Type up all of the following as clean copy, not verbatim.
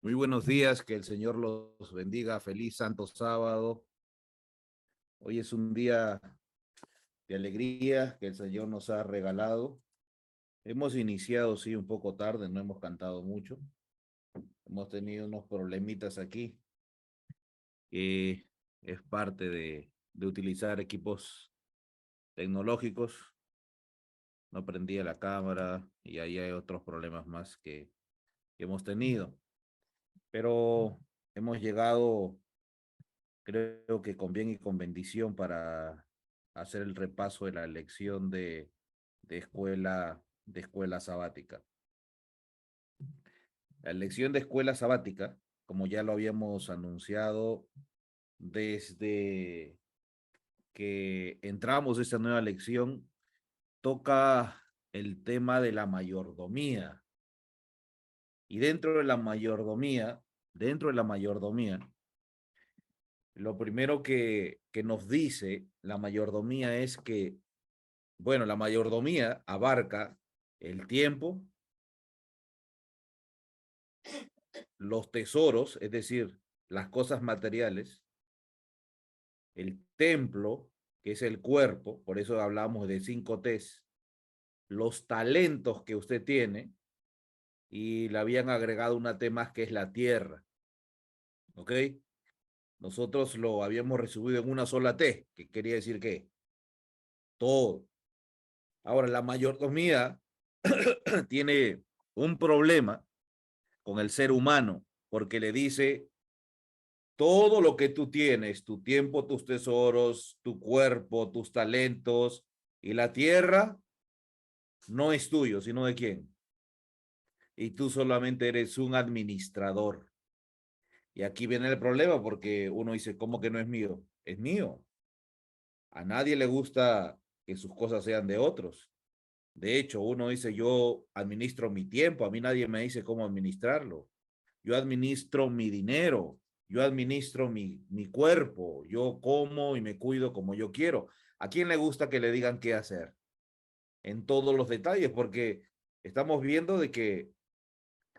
Muy buenos días, que el Señor los bendiga. Feliz Santo Sábado. Hoy es un día de alegría que el Señor nos ha regalado. Hemos iniciado, sí, un poco tarde, no hemos cantado mucho. Hemos tenido unos problemitas aquí, que es parte de utilizar equipos tecnológicos. No prendía la cámara y ahí hay otros problemas más que hemos tenido. Pero hemos llegado, creo que con bien y con bendición, para hacer el repaso de la lección de escuela sabática. La lección de escuela sabática, como ya lo habíamos anunciado desde que entramos a esta nueva lección, toca el tema de la mayordomía. Y dentro de la mayordomía, lo primero que nos dice la mayordomía es que, bueno, la mayordomía abarca el tiempo, los tesoros, es decir, las cosas materiales, el templo, que es el cuerpo, por eso hablamos de 5 T's, los talentos que usted tiene, y le habían agregado una T más que es la tierra, ¿ok? Nosotros lo habíamos resumido en una sola T, que quería decir que todo. Ahora, la mayordomía tiene un problema con el ser humano, porque le dice: todo lo que tú tienes, tu tiempo, tus tesoros, tu cuerpo, tus talentos y la tierra, no es tuyo, sino de quién. Y tú solamente eres un administrador. Y aquí viene el problema, porque uno dice: ¿cómo que no es mío? Es mío. A nadie le gusta que sus cosas sean de otros. De hecho, uno dice: yo administro mi tiempo, a mí nadie me dice cómo administrarlo. Yo administro mi dinero, yo administro mi cuerpo, yo como y me cuido como yo quiero. ¿A quién le gusta que le digan qué hacer? En todos los detalles, porque estamos viendo de que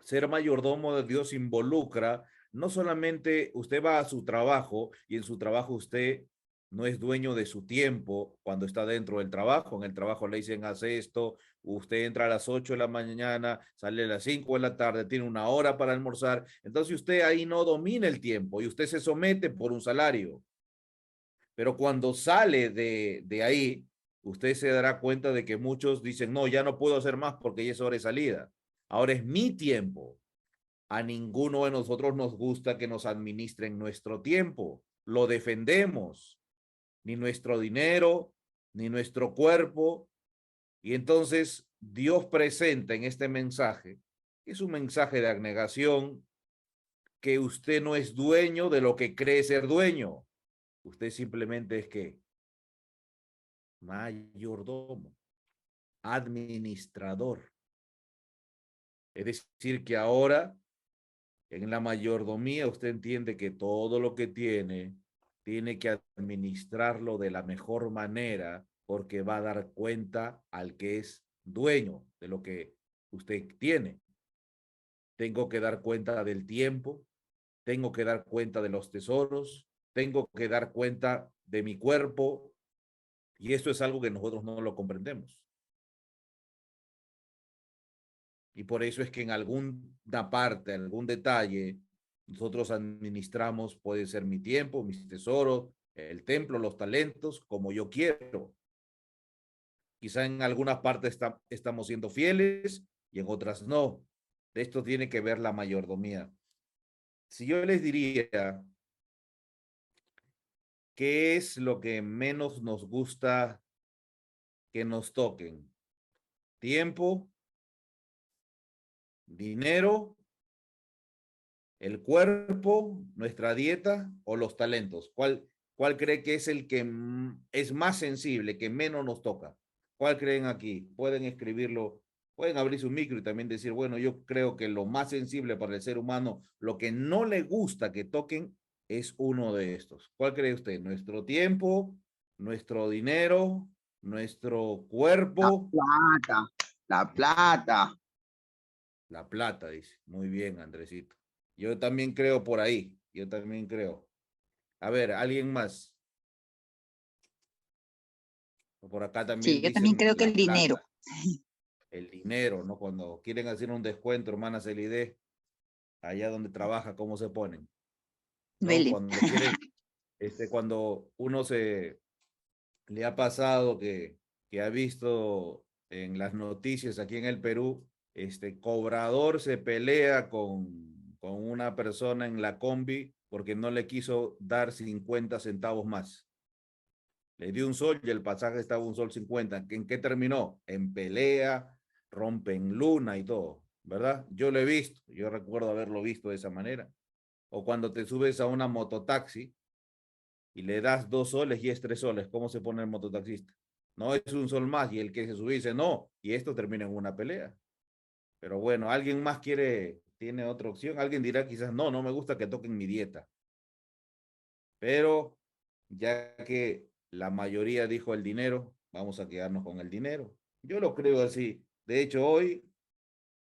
ser mayordomo de Dios involucra no solamente usted va a su trabajo y en su trabajo usted no es dueño de su tiempo cuando está dentro del trabajo. En el trabajo le dicen: haz esto, usted entra a las 8 de la mañana, sale a las 5 de la tarde, tiene una hora para almorzar. Entonces usted ahí no domina el tiempo y usted se somete por un salario. Pero cuando sale de ahí, usted se dará cuenta de que muchos dicen: no, ya no puedo hacer más porque ya es hora de salida. Ahora es mi tiempo. A ninguno de nosotros nos gusta que nos administren nuestro tiempo. Lo defendemos, ni nuestro dinero, ni nuestro cuerpo. Y entonces Dios presenta en este mensaje, que es un mensaje de abnegación, que usted no es dueño de lo que cree ser dueño. Usted simplemente es que mayordomo, administrador. Es decir, que ahora en la mayordomía usted entiende que todo lo que tiene que administrarlo de la mejor manera, porque va a dar cuenta al que es dueño de lo que usted tiene. Tengo que dar cuenta del tiempo, tengo que dar cuenta de los tesoros, tengo que dar cuenta de mi cuerpo, y esto es algo que nosotros no lo comprendemos. Y por eso es que en alguna parte, algún detalle, nosotros administramos, puede ser mi tiempo, mis tesoros, el templo, los talentos, como yo quiero. Quizá en algunas partes estamos siendo fieles y en otras no. De esto tiene que ver la mayordomía. Si yo les diría qué es lo que menos nos gusta que nos toquen: tiempo, dinero, el cuerpo, nuestra dieta o los talentos. ¿Cuál cree que es el que es más sensible, que menos nos toca? ¿Cuál creen aquí? Pueden escribirlo, pueden abrir su micro y también decir: bueno, yo creo que lo más sensible para el ser humano, lo que no le gusta que toquen, es uno de estos. ¿Cuál cree usted? ¿Nuestro tiempo, nuestro dinero, nuestro La cuerpo? plata, la plata. La plata, dice. Muy bien, Andresito. Yo también creo por ahí. Yo también creo. A ver, ¿alguien más? Por acá Sí, también yo también dicen creo que la el dinero. plata, el dinero, ¿no? Cuando quieren hacer un descuento, hermana Celide, allá donde trabaja, ¿cómo se ponen? ¿No? Vele. Cuando quieren, cuando uno le ha pasado que ha visto en las noticias aquí en el Perú, cobrador se pelea con una persona en la combi porque no le quiso dar 50 centavos más. Le dio un sol y el pasaje estaba un sol 50. ¿En qué terminó? En pelea, rompen luna y todo, ¿verdad? Yo lo he visto, yo recuerdo haberlo visto de esa manera. O cuando te subes a una mototaxi y le das 2 soles y es 3 soles, ¿cómo se pone el mototaxista? No es un sol más y el que se sube dice no, y esto termina en una pelea. Pero bueno, alguien más tiene otra opción. Alguien dirá quizás no, no me gusta que toquen mi dieta. Pero ya que la mayoría dijo el dinero, vamos a quedarnos con el dinero. Yo lo creo así. De hecho, hoy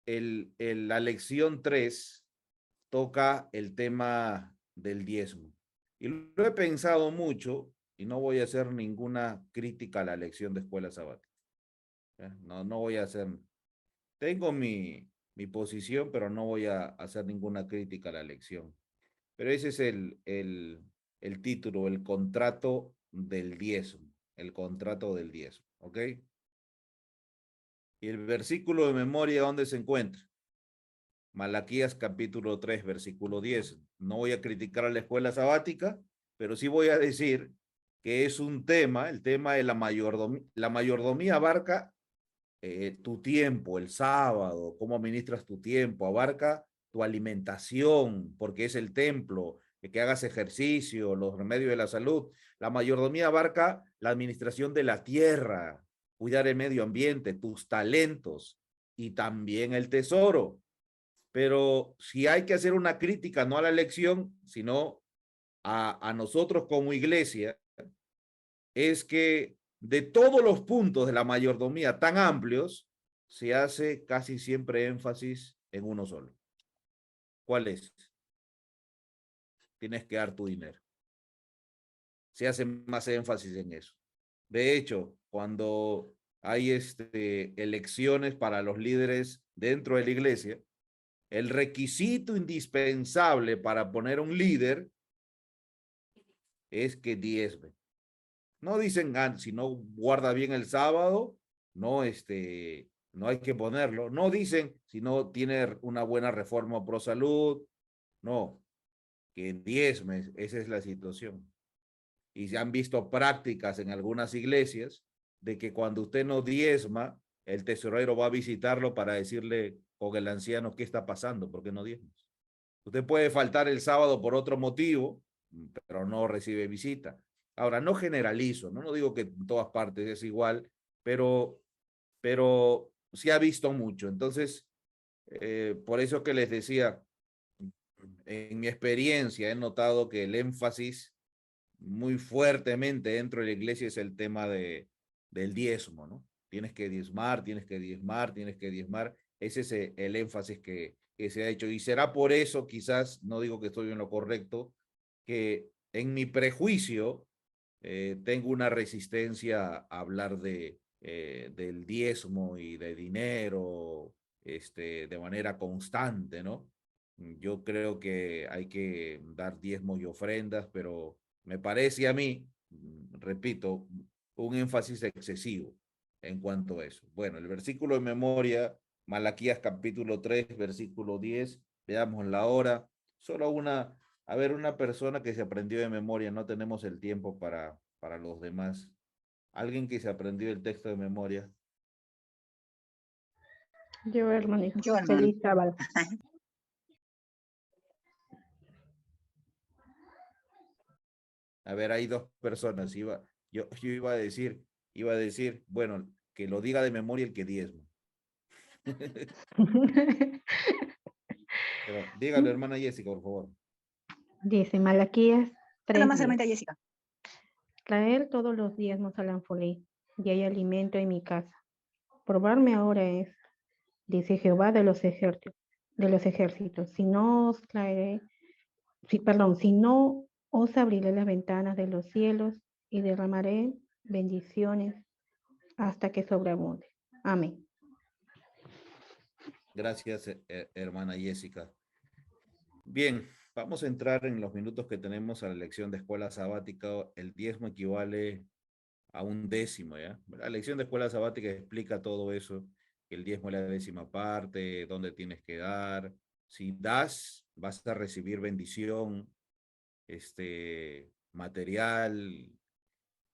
la lección 3 toca el tema del diezmo. Y lo he pensado mucho y no voy a hacer ninguna crítica a la lección de escuela sabática. No, no voy a hacer. Tengo mi posición, pero no voy a hacer ninguna crítica a la lección. Pero ese es el título, el contrato del diezmo, el contrato del diezmo, ¿ok? Y el versículo de memoria, ¿dónde se encuentra? Malaquías capítulo 3, versículo 10. No voy a criticar a la escuela sabática, pero sí voy a decir que es un tema, el tema de la mayordomía. La mayordomía abarca tu tiempo, el sábado, cómo administras tu tiempo, abarca tu alimentación, porque es el templo, que hagas ejercicio, los remedios de la salud. La mayordomía abarca la administración de la tierra, cuidar el medio ambiente, tus talentos y también el tesoro. Pero si hay que hacer una crítica, no a la elección, sino a nosotros como iglesia, es que de todos los puntos de la mayordomía tan amplios, se hace casi siempre énfasis en uno solo. ¿Cuál es? Tienes que dar tu dinero. Se hace más énfasis en eso. De hecho, cuando hay elecciones para los líderes dentro de la iglesia, el requisito indispensable para poner un líder es que diezme. No dicen, si no guarda bien el sábado, no, no hay que ponerlo. No dicen si no tiene una buena reforma pro salud. No, que diezme, esa es la situación. Y se han visto prácticas en algunas iglesias de que cuando usted no diezma, el tesorero va a visitarlo para decirle con el anciano qué está pasando, por qué no diezmas. Usted puede faltar el sábado por otro motivo, pero no recibe visita. Ahora, no generalizo, no digo que en todas partes es igual, pero sí ha visto mucho. Entonces, por eso que les decía, en mi experiencia he notado que el énfasis muy fuertemente dentro de la iglesia es el tema del diezmo, ¿no? Tienes que diezmar, tienes que diezmar, tienes que diezmar. Ese es el énfasis que se ha hecho. Y será por eso, quizás, no digo que estoy en lo correcto, que en mi prejuicio tengo una resistencia a hablar del diezmo y de dinero de manera constante, ¿no? Yo creo que hay que dar diezmos y ofrendas, pero me parece a mí, repito, un énfasis excesivo en cuanto a eso. Bueno, el versículo de memoria, Malaquías capítulo 3, versículo 10, veamos la hora. Solo a ver, una persona que se aprendió de memoria, no tenemos el tiempo para los demás. Alguien que se aprendió el texto de memoria. Yo, hermanito. Yo, hermano. Feliz sábado. A ver, hay 2 personas. Yo iba a decir, bueno, que lo diga de memoria el que diezma. Pero dígalo, hermana Jessica, por favor. Dice Malaquías Nada más, 3:10. hermanita Jessica. Traer todos los diezmos al alfolí, y hay alimento en mi casa. Probarme ahora es, dice Jehová de los ejércitos, de los ejércitos. Si no os traeré, si no os abriré las ventanas de los cielos y derramaré bendiciones hasta que sobreabunde. Amén. Gracias, hermana Jessica. Bien, vamos a entrar en los minutos que tenemos a la lección de escuela sabática. El diezmo equivale a un décimo, ¿ya? La lección de escuela sabática explica todo eso, que el diezmo es la décima parte, dónde tienes que dar. Si das, vas a recibir bendición, material.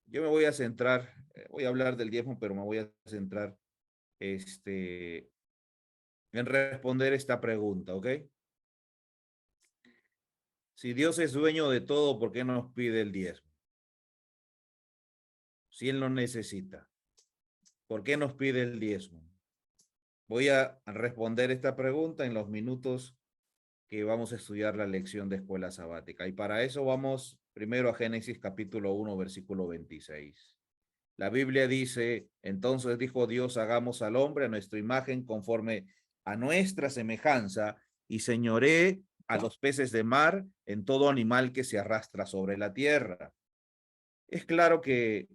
Yo me voy a centrar, voy a hablar del diezmo, pero me voy a centrar, en responder esta pregunta, ¿ok? Si Dios es dueño de todo, ¿por qué nos pide el diezmo? Si Él no necesita, ¿por qué nos pide el diezmo? Voy a responder esta pregunta en los minutos que vamos a estudiar la lección de escuela sabática. Y para eso vamos primero a Génesis capítulo 1, versículo 26. La Biblia dice, entonces dijo Dios, hagamos al hombre a nuestra imagen conforme a nuestra semejanza y señoré a los peces de mar en todo animal que se arrastra sobre la tierra. Es claro que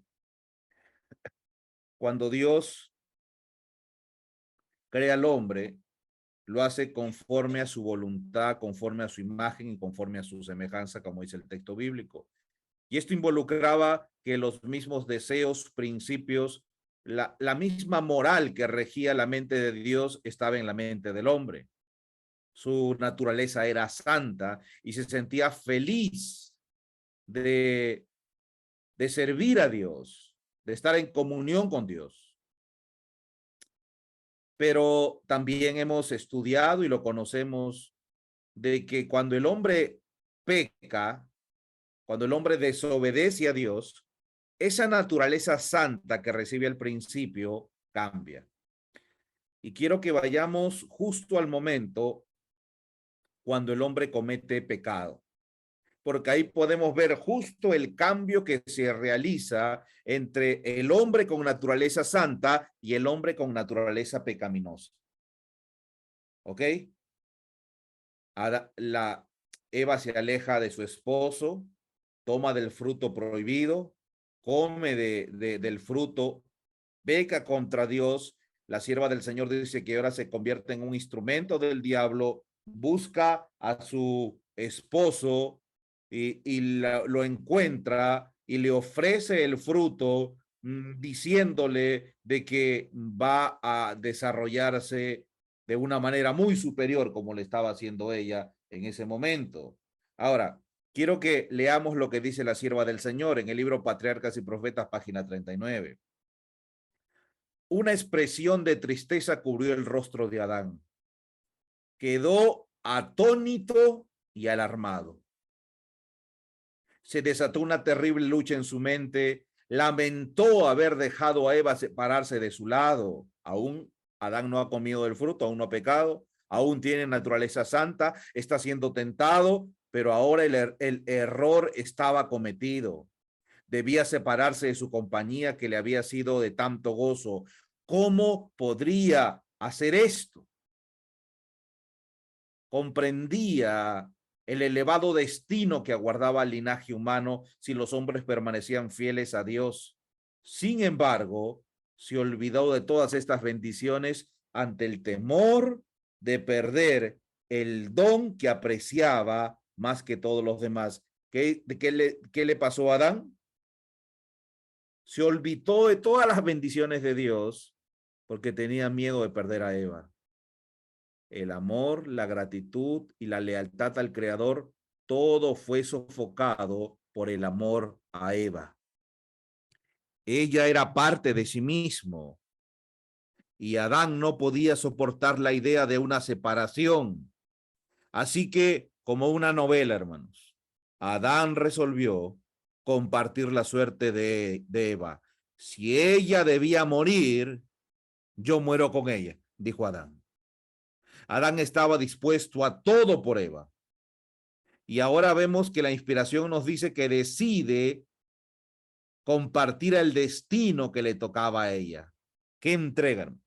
cuando Dios crea al hombre, lo hace conforme a su voluntad, conforme a su imagen y conforme a su semejanza, como dice el texto bíblico. Y esto involucraba que los mismos deseos, principios, la misma moral que regía la mente de Dios estaba en la mente del hombre. Su naturaleza era santa y se sentía feliz de, de servir a Dios, de estar en comunión con Dios. Pero también hemos estudiado y lo conocemos de que cuando el hombre peca, cuando el hombre desobedece a Dios, esa naturaleza santa que recibe al principio cambia. Y quiero que vayamos justo al momento cuando el hombre comete pecado, porque ahí podemos ver justo el cambio que se realiza entre el hombre con naturaleza santa y el hombre con naturaleza pecaminosa. ¿Ok? Eva se aleja de su esposo, toma del fruto prohibido, come del fruto, peca contra Dios. La sierva del Señor dice que ahora se convierte en un instrumento del diablo, busca a su esposo y lo encuentra y le ofrece el fruto, diciéndole de que va a desarrollarse de una manera muy superior como le estaba haciendo ella en ese momento. Ahora, quiero que leamos lo que dice la sierva del Señor en el libro Patriarcas y Profetas, página 39. Una expresión de tristeza cubrió el rostro de Adán. Quedó atónito y alarmado. Se desató una terrible lucha en su mente. Lamentó haber dejado a Eva separarse de su lado. Aún Adán no ha comido del fruto, aún no ha pecado, aún tiene naturaleza santa, está siendo tentado, pero ahora el error estaba cometido. Debía separarse de su compañía que le había sido de tanto gozo. ¿Cómo podría hacer esto? Comprendía el elevado destino que aguardaba al linaje humano si los hombres permanecían fieles a Dios. Sin embargo, se olvidó de todas estas bendiciones ante el temor de perder el don que apreciaba más que todos los demás. ¿Qué le pasó a Adán? Se olvidó de todas las bendiciones de Dios porque tenía miedo de perder a Eva. El amor, la gratitud y la lealtad al Creador, todo fue sofocado por el amor a Eva. Ella era parte de sí mismo y Adán no podía soportar la idea de una separación. Así que, como una novela, hermanos, Adán resolvió compartir la suerte de Eva. Si ella debía morir, yo muero con ella, dijo Adán. Adán estaba dispuesto a todo por Eva. Y ahora vemos que la inspiración nos dice que decide compartir el destino que le tocaba a ella. ¿Qué entregan?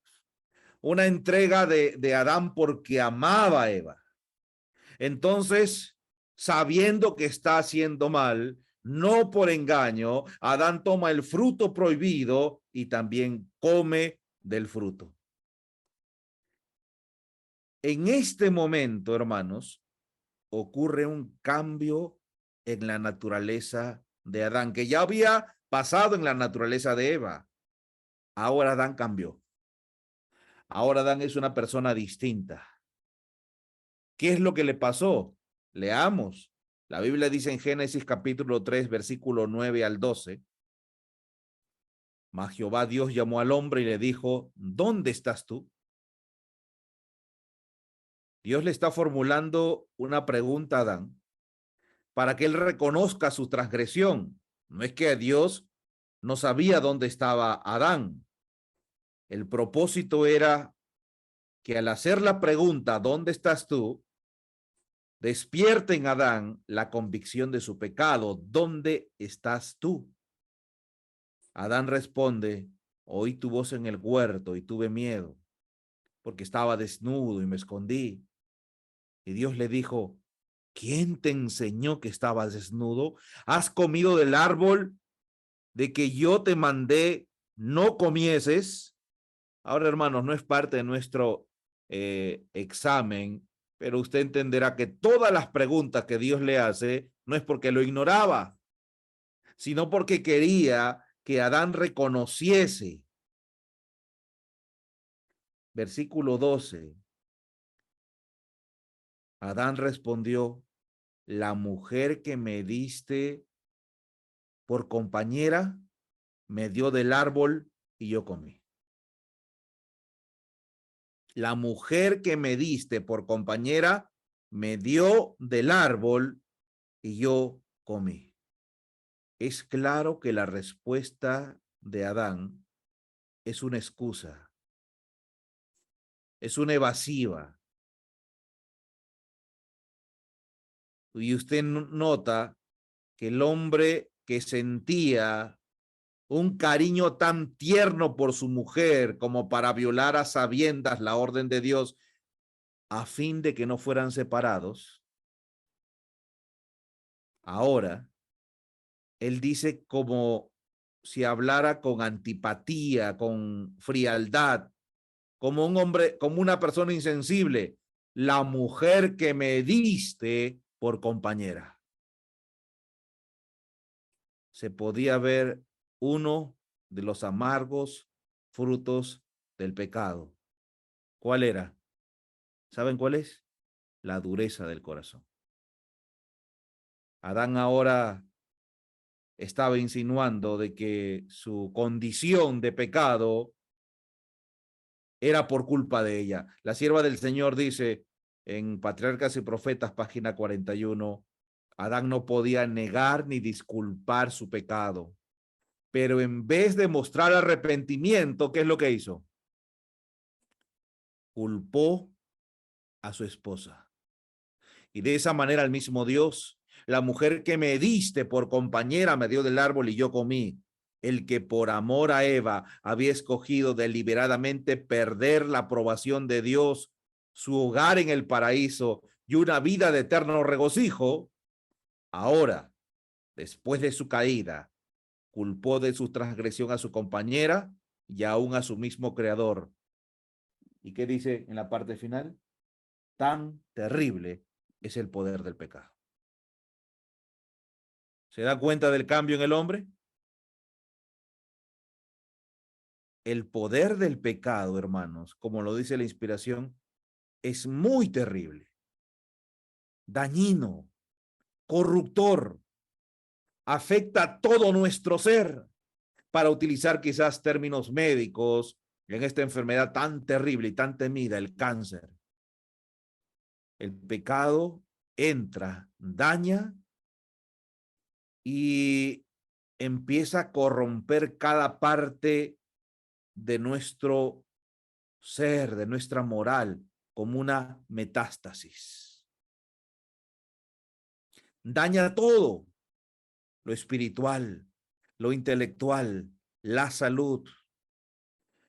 una entrega de Adán porque amaba a Eva. Entonces, sabiendo que está haciendo mal, no por engaño, Adán toma el fruto prohibido y también come del fruto. En este momento, hermanos, ocurre un cambio en la naturaleza de Adán, que ya había pasado en la naturaleza de Eva. Ahora Adán cambió. Ahora Adán es una persona distinta. ¿Qué es lo que le pasó? Leamos. La Biblia dice en Génesis capítulo 3, versículo 9 al 12. Mas Jehová Dios llamó al hombre y le dijo, ¿dónde estás tú? Dios le está formulando una pregunta a Adán para que él reconozca su transgresión. No es que Dios no sabía dónde estaba Adán. El propósito era que al hacer la pregunta, ¿dónde estás tú?, despierte en Adán la convicción de su pecado. ¿Dónde estás tú? Adán responde, oí tu voz en el huerto y tuve miedo, porque estaba desnudo y me escondí. Y Dios le dijo, ¿quién te enseñó que estabas desnudo? ¿Has comido del árbol de que yo te mandé no comieses? Ahora, hermanos, no es parte de nuestro examen, pero usted entenderá que todas las preguntas que Dios le hace no es porque lo ignoraba, sino porque quería que Adán reconociese. Versículo 12. Adán respondió, la mujer que me diste por compañera me dio del árbol y yo comí. La mujer que me diste por compañera me dio del árbol y yo comí. Es claro que la respuesta de Adán es una excusa, es una evasiva. Y usted nota que el hombre que sentía un cariño tan tierno por su mujer como para violar a sabiendas la orden de Dios a fin de que no fueran separados, ahora él dice como si hablara con antipatía, con frialdad, como un hombre, como una persona insensible, la mujer que me diste por compañera. Se podía ver uno de los amargos frutos del pecado. ¿Cuál era? ¿Saben cuál es? La dureza del corazón. Adán ahora estaba insinuando de que su condición de pecado era por culpa de ella. La sierva del Señor dice en Patriarcas y Profetas, página 41, Adán no podía negar ni disculpar su pecado, pero en vez de mostrar arrepentimiento, ¿qué es lo que hizo? Culpó a su esposa. Y de esa manera el mismo Dios, la mujer que me diste por compañera me dio del árbol y yo comí. El que por amor a Eva había escogido deliberadamente perder la aprobación de Dios, su hogar en el paraíso y una vida de eterno regocijo, ahora, después de su caída, culpó de su transgresión a su compañera y aún a su mismo creador. ¿Y qué dice en la parte final? Tan terrible es el poder del pecado. ¿Se da cuenta del cambio en el hombre? El poder del pecado, hermanos, como lo dice la inspiración, es muy terrible, dañino, corruptor, afecta todo nuestro ser, para utilizar quizás términos médicos en esta enfermedad tan terrible y tan temida, el cáncer. El pecado entra, daña y empieza a corromper cada parte de nuestro ser, de nuestra moral, como una metástasis. Daña todo, lo espiritual, lo intelectual, la salud.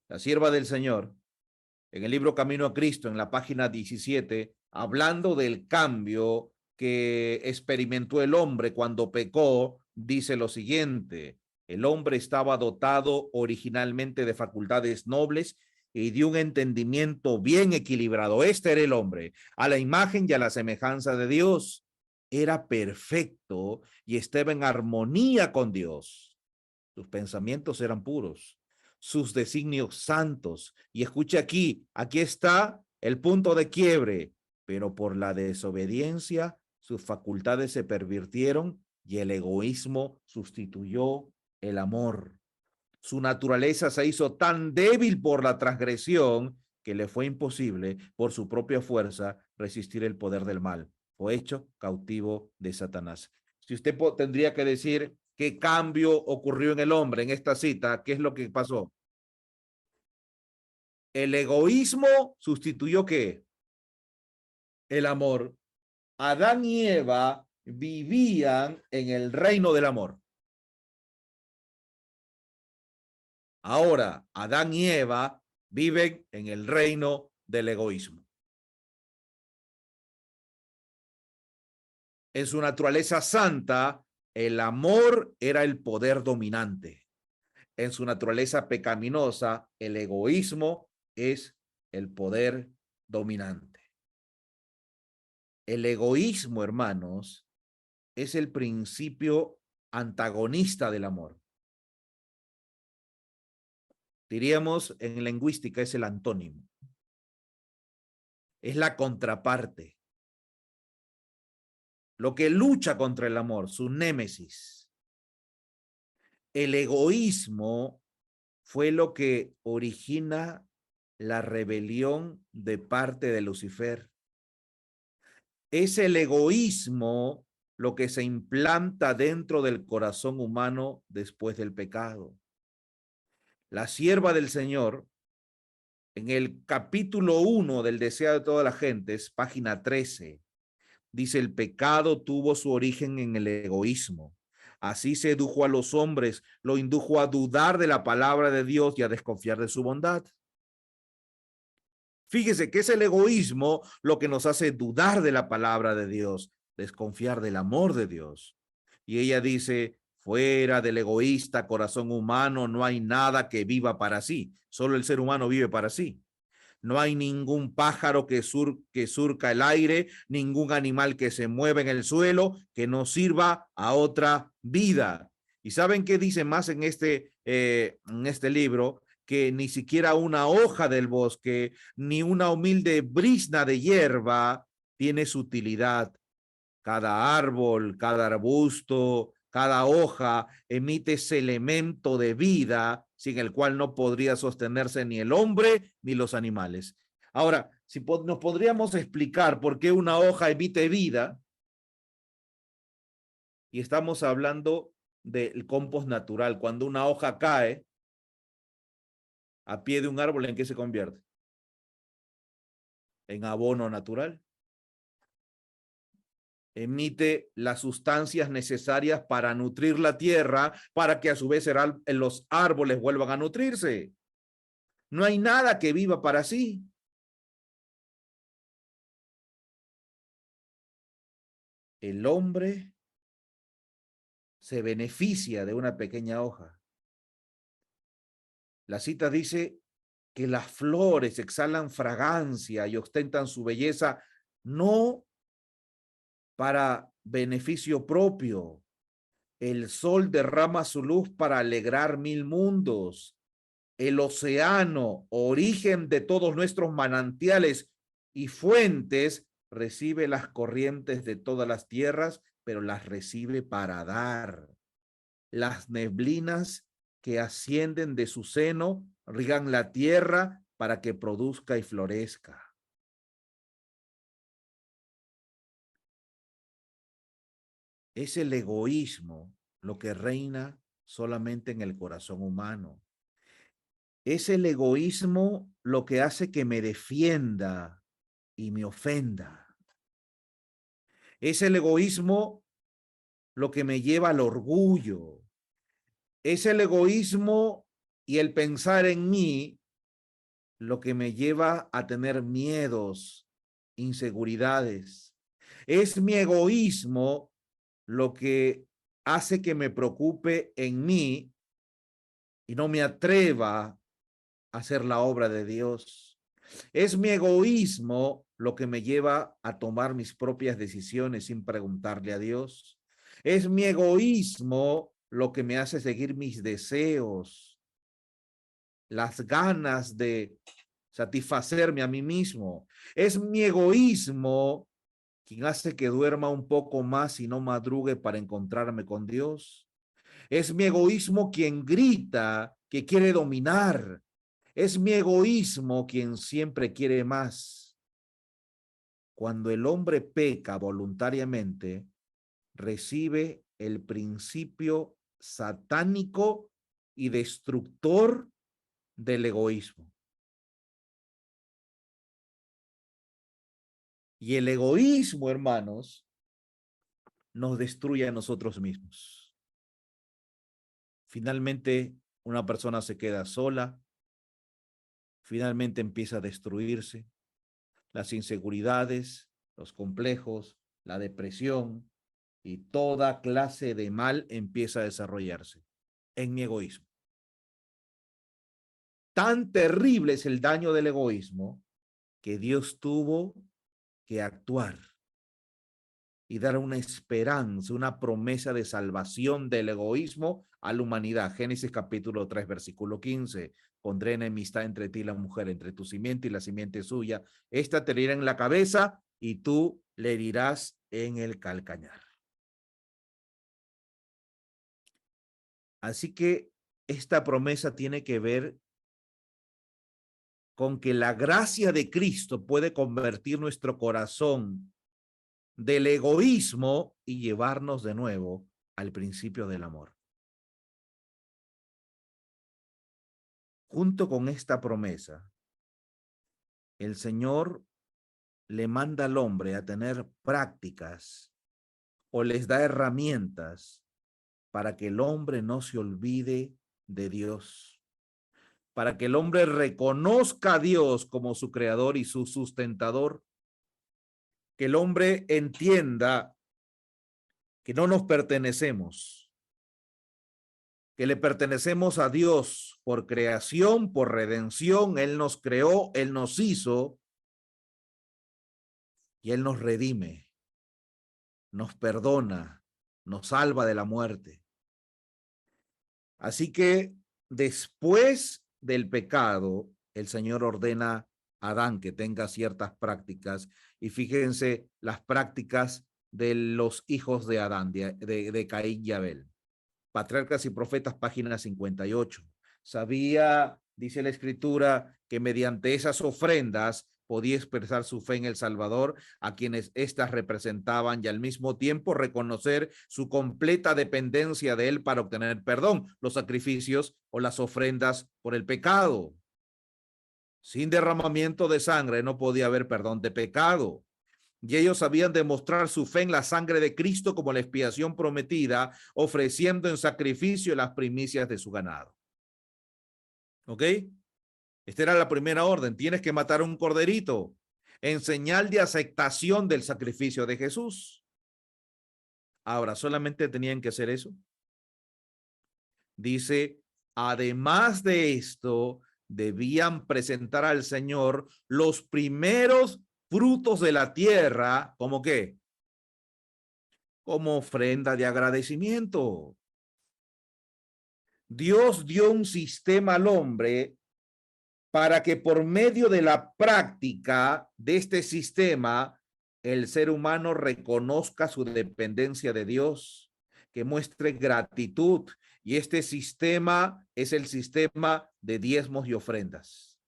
La sierva del Señor en el libro Camino a Cristo, en la página 17, hablando del cambio que experimentó el hombre cuando pecó, dice lo siguiente: el hombre estaba dotado originalmente de facultades nobles y de un entendimiento bien equilibrado. Este era el hombre, a la imagen y a la semejanza de Dios. Era perfecto y estaba en armonía con Dios. Sus pensamientos eran puros, sus designios santos. Y escuche aquí está el punto de quiebre. Pero por la desobediencia, sus facultades se pervirtieron y el egoísmo sustituyó el amor. Su naturaleza se hizo tan débil por la transgresión que le fue imposible, por su propia fuerza, resistir el poder del mal. Fue hecho cautivo de Satanás. Si usted tendría que decir qué cambio ocurrió en el hombre en esta cita, ¿qué es lo que pasó? El egoísmo sustituyó ¿qué? El amor. Adán y Eva vivían en el reino del amor. Ahora, Adán y Eva viven en el reino del egoísmo. En su naturaleza santa, el amor era el poder dominante. En su naturaleza pecaminosa, el egoísmo es el poder dominante. El egoísmo, hermanos, es el principio antagonista del amor. Diríamos en lingüística es el antónimo. Es la contraparte. Lo que lucha contra el amor, su némesis. El egoísmo fue lo que origina la rebelión de parte de Lucifer. Es el egoísmo lo que se implanta dentro del corazón humano después del pecado. La sierva del Señor, en el capítulo 1 del Deseo de todas las gentes, página 13, dice: el pecado tuvo su origen en el egoísmo. Así sedujo a los hombres, lo indujo a dudar de la palabra de Dios y a desconfiar de su bondad. Fíjese que es el egoísmo lo que nos hace dudar de la palabra de Dios, desconfiar del amor de Dios. Y ella dice: fuera del egoísta corazón humano no hay nada que viva para sí. Solo el ser humano vive para sí. No hay ningún pájaro que surca el aire, ningún animal que se mueva en el suelo que no sirva a otra vida. ¿Y saben qué dice más en este libro? Que ni siquiera una hoja del bosque, ni una humilde brizna de hierba tiene su utilidad. Cada árbol, cada arbusto, cada hoja emite ese elemento de vida sin el cual no podría sostenerse ni el hombre ni los animales. Ahora, si nos podríamos explicar por qué una hoja emite vida, y estamos hablando del compost natural. Cuando una hoja cae a pie de un árbol, ¿en qué se convierte? En abono natural. Emite las sustancias necesarias para nutrir la tierra, para que a su vez los árboles vuelvan a nutrirse. No hay nada que viva para sí. El hombre se beneficia de una pequeña hoja. La cita dice que las flores exhalan fragancia y ostentan su belleza no para beneficio propio. El sol derrama su luz para alegrar mil mundos. El océano, origen de todos nuestros manantiales y fuentes, recibe las corrientes de todas las tierras, pero las recibe para dar. Las neblinas que ascienden de su seno riegan la tierra para que produzca y florezca. Es el egoísmo lo que reina solamente en el corazón humano. Es el egoísmo lo que hace que me defienda y me ofenda. Es el egoísmo lo que me lleva al orgullo. Es el egoísmo y el pensar en mí lo que me lleva a tener miedos, inseguridades. Es mi egoísmo lo que hace que me preocupe en mí y no me atreva a hacer la obra de Dios. Es mi egoísmo lo que me lleva a tomar mis propias decisiones sin preguntarle a Dios. Es mi egoísmo lo que me hace seguir mis deseos, las ganas de satisfacerme a mí mismo. Es mi egoísmo quien hace que duerma un poco más y no madrugue para encontrarme con Dios. Es mi egoísmo quien grita que quiere dominar. Es mi egoísmo quien siempre quiere más. Cuando el hombre peca voluntariamente, recibe el principio satánico y destructor del egoísmo. Y el egoísmo, hermanos, nos destruye a nosotros mismos. Finalmente, una persona se queda sola, finalmente empieza a destruirse. Las inseguridades, los complejos, la depresión y toda clase de mal empieza a desarrollarse en mi egoísmo. Tan terrible es el daño del egoísmo que Dios tuvo que actuar y dar una esperanza, una promesa de salvación del egoísmo a la humanidad. Génesis capítulo 3, versículo 15. Pondré enemistad entre ti y la mujer, entre tu simiente y la simiente suya. Esta te herirá en la cabeza y tú le herirás en el calcañar. Así que esta promesa tiene que ver con que la gracia de Cristo puede convertir nuestro corazón del egoísmo y llevarnos de nuevo al principio del amor. Junto con esta promesa, el Señor le manda al hombre a tener prácticas o les da herramientas para que el hombre no se olvide de Dios, para que el hombre reconozca a Dios como su creador y su sustentador, que el hombre entienda que no nos pertenecemos, que le pertenecemos a Dios por creación, por redención. Él nos creó, Él nos hizo y Él nos redime, nos perdona, nos salva de la muerte. Así que después del pecado, el Señor ordena a Adán que tenga ciertas prácticas, y fíjense las prácticas de los hijos de Adán, de Caín y Abel. Patriarcas y Profetas, página 58. Sabía, dice la Escritura, que mediante esas ofrendas podía expresar su fe en el Salvador, a quienes éstas representaban, y al mismo tiempo reconocer su completa dependencia de él para obtener perdón, los sacrificios o las ofrendas por el pecado. Sin derramamiento de sangre no podía haber perdón de pecado. Y ellos sabían demostrar su fe en la sangre de Cristo como la expiación prometida, ofreciendo en sacrificio las primicias de su ganado. ¿Ok? Esta era la primera orden. Tienes que matar un corderito en señal de aceptación del sacrificio de Jesús. Ahora, ¿solamente tenían que hacer eso? Dice, además de esto, debían presentar al Señor los primeros frutos de la tierra, ¿cómo qué? Como ofrenda de agradecimiento. Dios dio un sistema al hombre para que por medio de la práctica de este sistema, el ser humano reconozca su dependencia de Dios, que muestre gratitud. Y este sistema es el sistema de diezmos y ofrendas,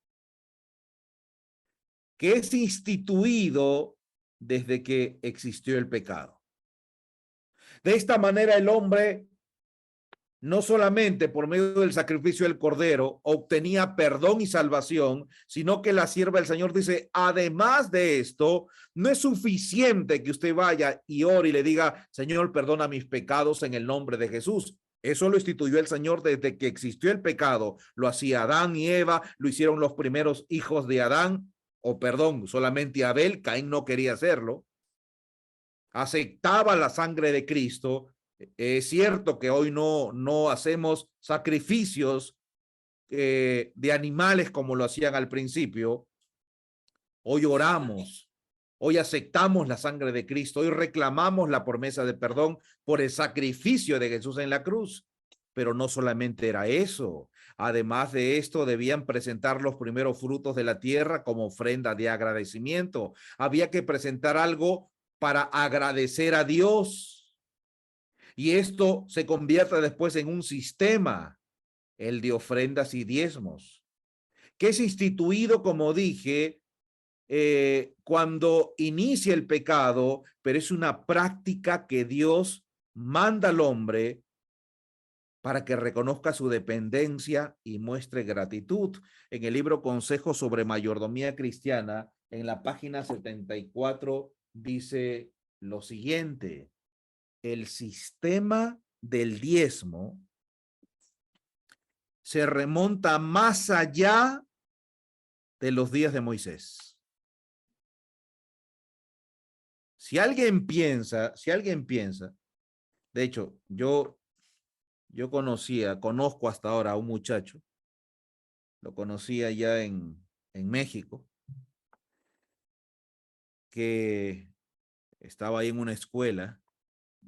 que es instituido desde que existió el pecado. De esta manera el hombre no solamente por medio del sacrificio del cordero obtenía perdón y salvación, sino que la sierva del Señor dice, además de esto, no es suficiente que usted vaya y ore y le diga, Señor, perdona mis pecados en el nombre de Jesús. Eso lo instituyó el Señor desde que existió el pecado. Lo hacía Adán y Eva, lo hicieron los primeros hijos de Adán, o perdón, solamente Abel. Caín no quería hacerlo. Aceptaba la sangre de Cristo. Es cierto que hoy no hacemos sacrificios de animales como lo hacían al principio. Hoy oramos, hoy aceptamos la sangre de Cristo, hoy reclamamos la promesa de perdón por el sacrificio de Jesús en la cruz. Pero no solamente era eso. Además de esto, debían presentar los primeros frutos de la tierra como ofrenda de agradecimiento. Había que presentar algo para agradecer a Dios. Y esto se convierte después en un sistema, el de ofrendas y diezmos, que es instituido, como dije, cuando inicia el pecado, pero es una práctica que Dios manda al hombre para que reconozca su dependencia y muestre gratitud. En el libro Consejos sobre Mayordomía Cristiana, en la página 74, dice lo siguiente: el sistema del diezmo se remonta más allá de los días de Moisés. Si alguien piensa, de hecho, yo conozco hasta ahora a un muchacho, lo conocía ya en México, que estaba ahí en una escuela.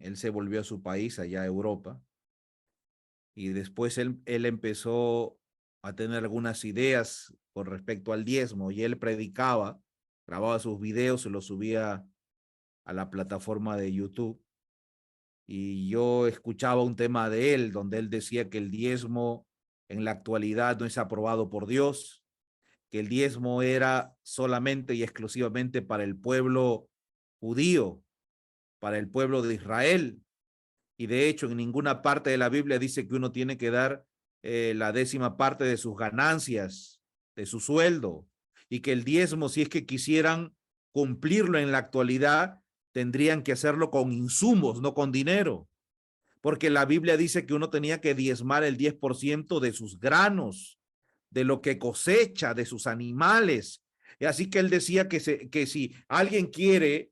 Él se volvió a su país, allá a Europa, y después él empezó a tener algunas ideas con respecto al diezmo, y él predicaba, grababa sus videos, se los subía a la plataforma de YouTube, y yo escuchaba un tema de él donde él decía que el diezmo en la actualidad no es aprobado por Dios, que el diezmo era solamente y exclusivamente para el pueblo judío, para el pueblo de Israel, y de hecho en ninguna parte de la Biblia dice que uno tiene que dar la 10ª parte de sus ganancias, de su sueldo, y que el diezmo, si es que quisieran cumplirlo en la actualidad, tendrían que hacerlo con insumos, no con dinero, porque la Biblia dice que uno tenía que diezmar el 10% de sus granos, de lo que cosecha, de sus animales. Y así que él decía que si alguien quiere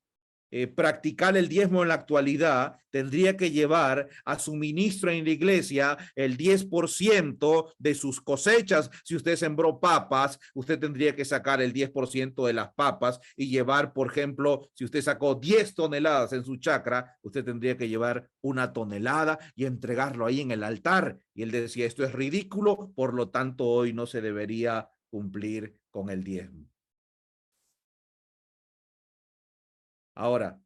practicar el diezmo en la actualidad, tendría que llevar a su ministro en la iglesia el 10% de sus cosechas. Si usted sembró papas, usted tendría que sacar el 10% de las papas y llevar, por ejemplo, si usted sacó 10 toneladas en su chacra, usted tendría que llevar 1 tonelada y entregarlo ahí en el altar. Y él decía, esto es ridículo, por lo tanto hoy no se debería cumplir con el diezmo. Ahora,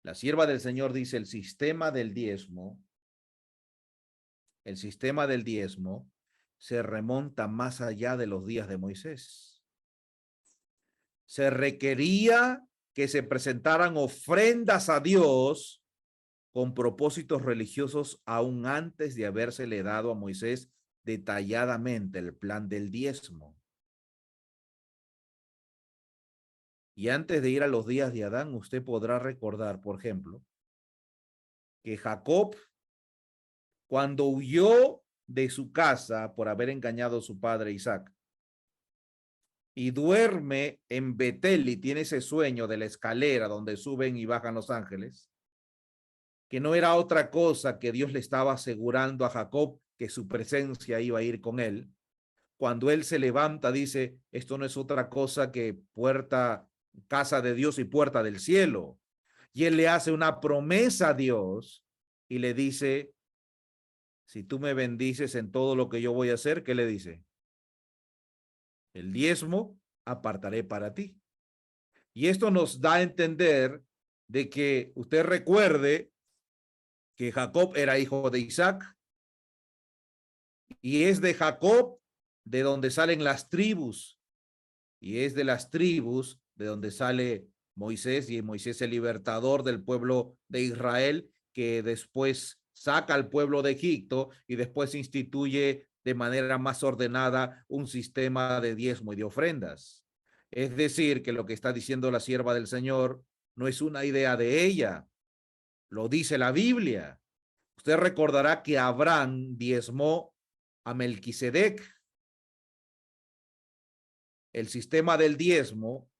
la sierva del Señor dice, el sistema del diezmo se remonta más allá de los días de Moisés. Se requería que se presentaran ofrendas a Dios con propósitos religiosos aún antes de habérsele dado a Moisés detalladamente el plan del diezmo. Y antes de ir a los días de Adán, usted podrá recordar, por ejemplo, que Jacob, cuando huyó de su casa por haber engañado a su padre Isaac, y duerme en Betel y tiene ese sueño de la escalera donde suben y bajan los ángeles, que no era otra cosa que Dios le estaba asegurando a Jacob que su presencia iba a ir con él. Cuando él se levanta, dice, esto no es otra cosa que casa de Dios y puerta del cielo. Y él le hace una promesa a Dios y le dice, si tú me bendices en todo lo que yo voy a hacer, ¿qué le dice? El diezmo apartaré para ti. Y esto nos da a entender de que usted recuerde que Jacob era hijo de Isaac, y es de Jacob de donde salen las tribus, y es de las tribus de donde sale Moisés, y Moisés el libertador del pueblo de Israel, que después saca al pueblo de Egipto y después instituye de manera más ordenada un sistema de diezmo y de ofrendas. Es decir, que lo que está diciendo la sierva del Señor no es una idea de ella, lo dice la Biblia. Usted recordará que Abraham diezmó a Melquisedec. El sistema del diezmo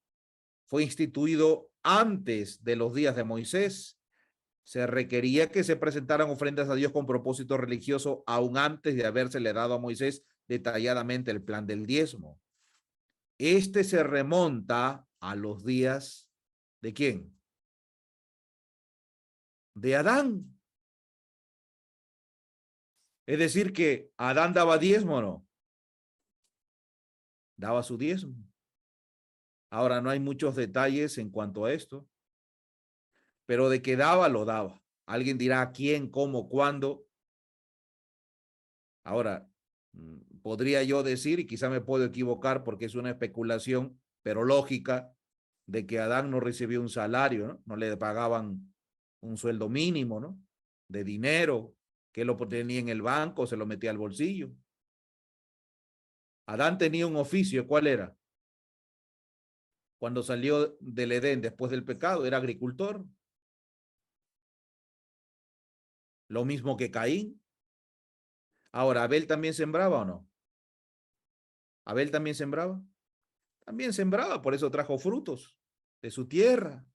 fue instituido antes de los días de Moisés. Se requería que se presentaran ofrendas a Dios con propósito religioso aún antes de habérsele dado a Moisés detalladamente el plan del diezmo. Este se remonta a los días ¿de quién? De Adán. Es decir, que Adán daba diezmo, ¿no? Daba su diezmo. Ahora no hay muchos detalles en cuanto a esto, pero de que daba, lo daba. Alguien dirá quién, cómo, cuándo. Ahora, podría yo decir, y quizá me puedo equivocar porque es una especulación, pero lógica, de que Adán no recibió un salario, ¿no? No le pagaban un sueldo mínimo, ¿no? De dinero, que lo tenía en el banco, se lo metía al bolsillo. Adán tenía un oficio, ¿cuál era? Cuando salió del Edén después del pecado, era agricultor. Lo mismo que Caín. Ahora, ¿Abel también sembraba o no? ¿Abel también sembraba? También sembraba, por eso trajo frutos de su tierra.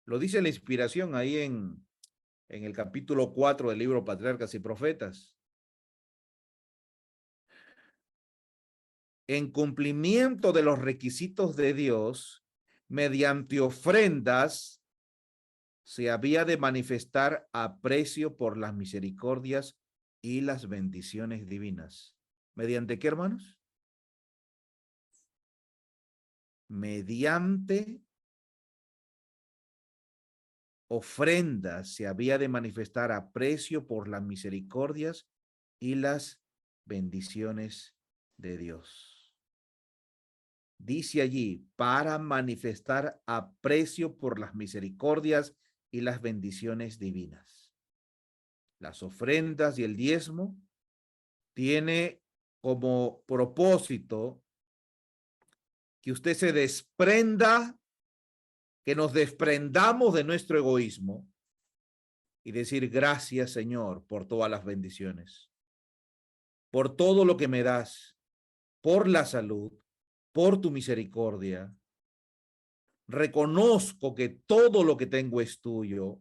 Lo dice la inspiración ahí en el capítulo 4 del libro Patriarcas y Profetas. En cumplimiento de los requisitos de Dios, mediante ofrendas, se había de manifestar aprecio por las misericordias y las bendiciones divinas. ¿Mediante qué, hermanos? Mediante ofrendas se había de manifestar aprecio por las misericordias y las bendiciones de Dios. Dice allí, para manifestar aprecio por las misericordias y las bendiciones divinas. Las ofrendas y el diezmo tiene como propósito que usted se desprenda, que nos desprendamos de nuestro egoísmo y decir gracias, Señor, por todas las bendiciones, por todo lo que me das, por la salud, por tu misericordia. Reconozco que todo lo que tengo es tuyo.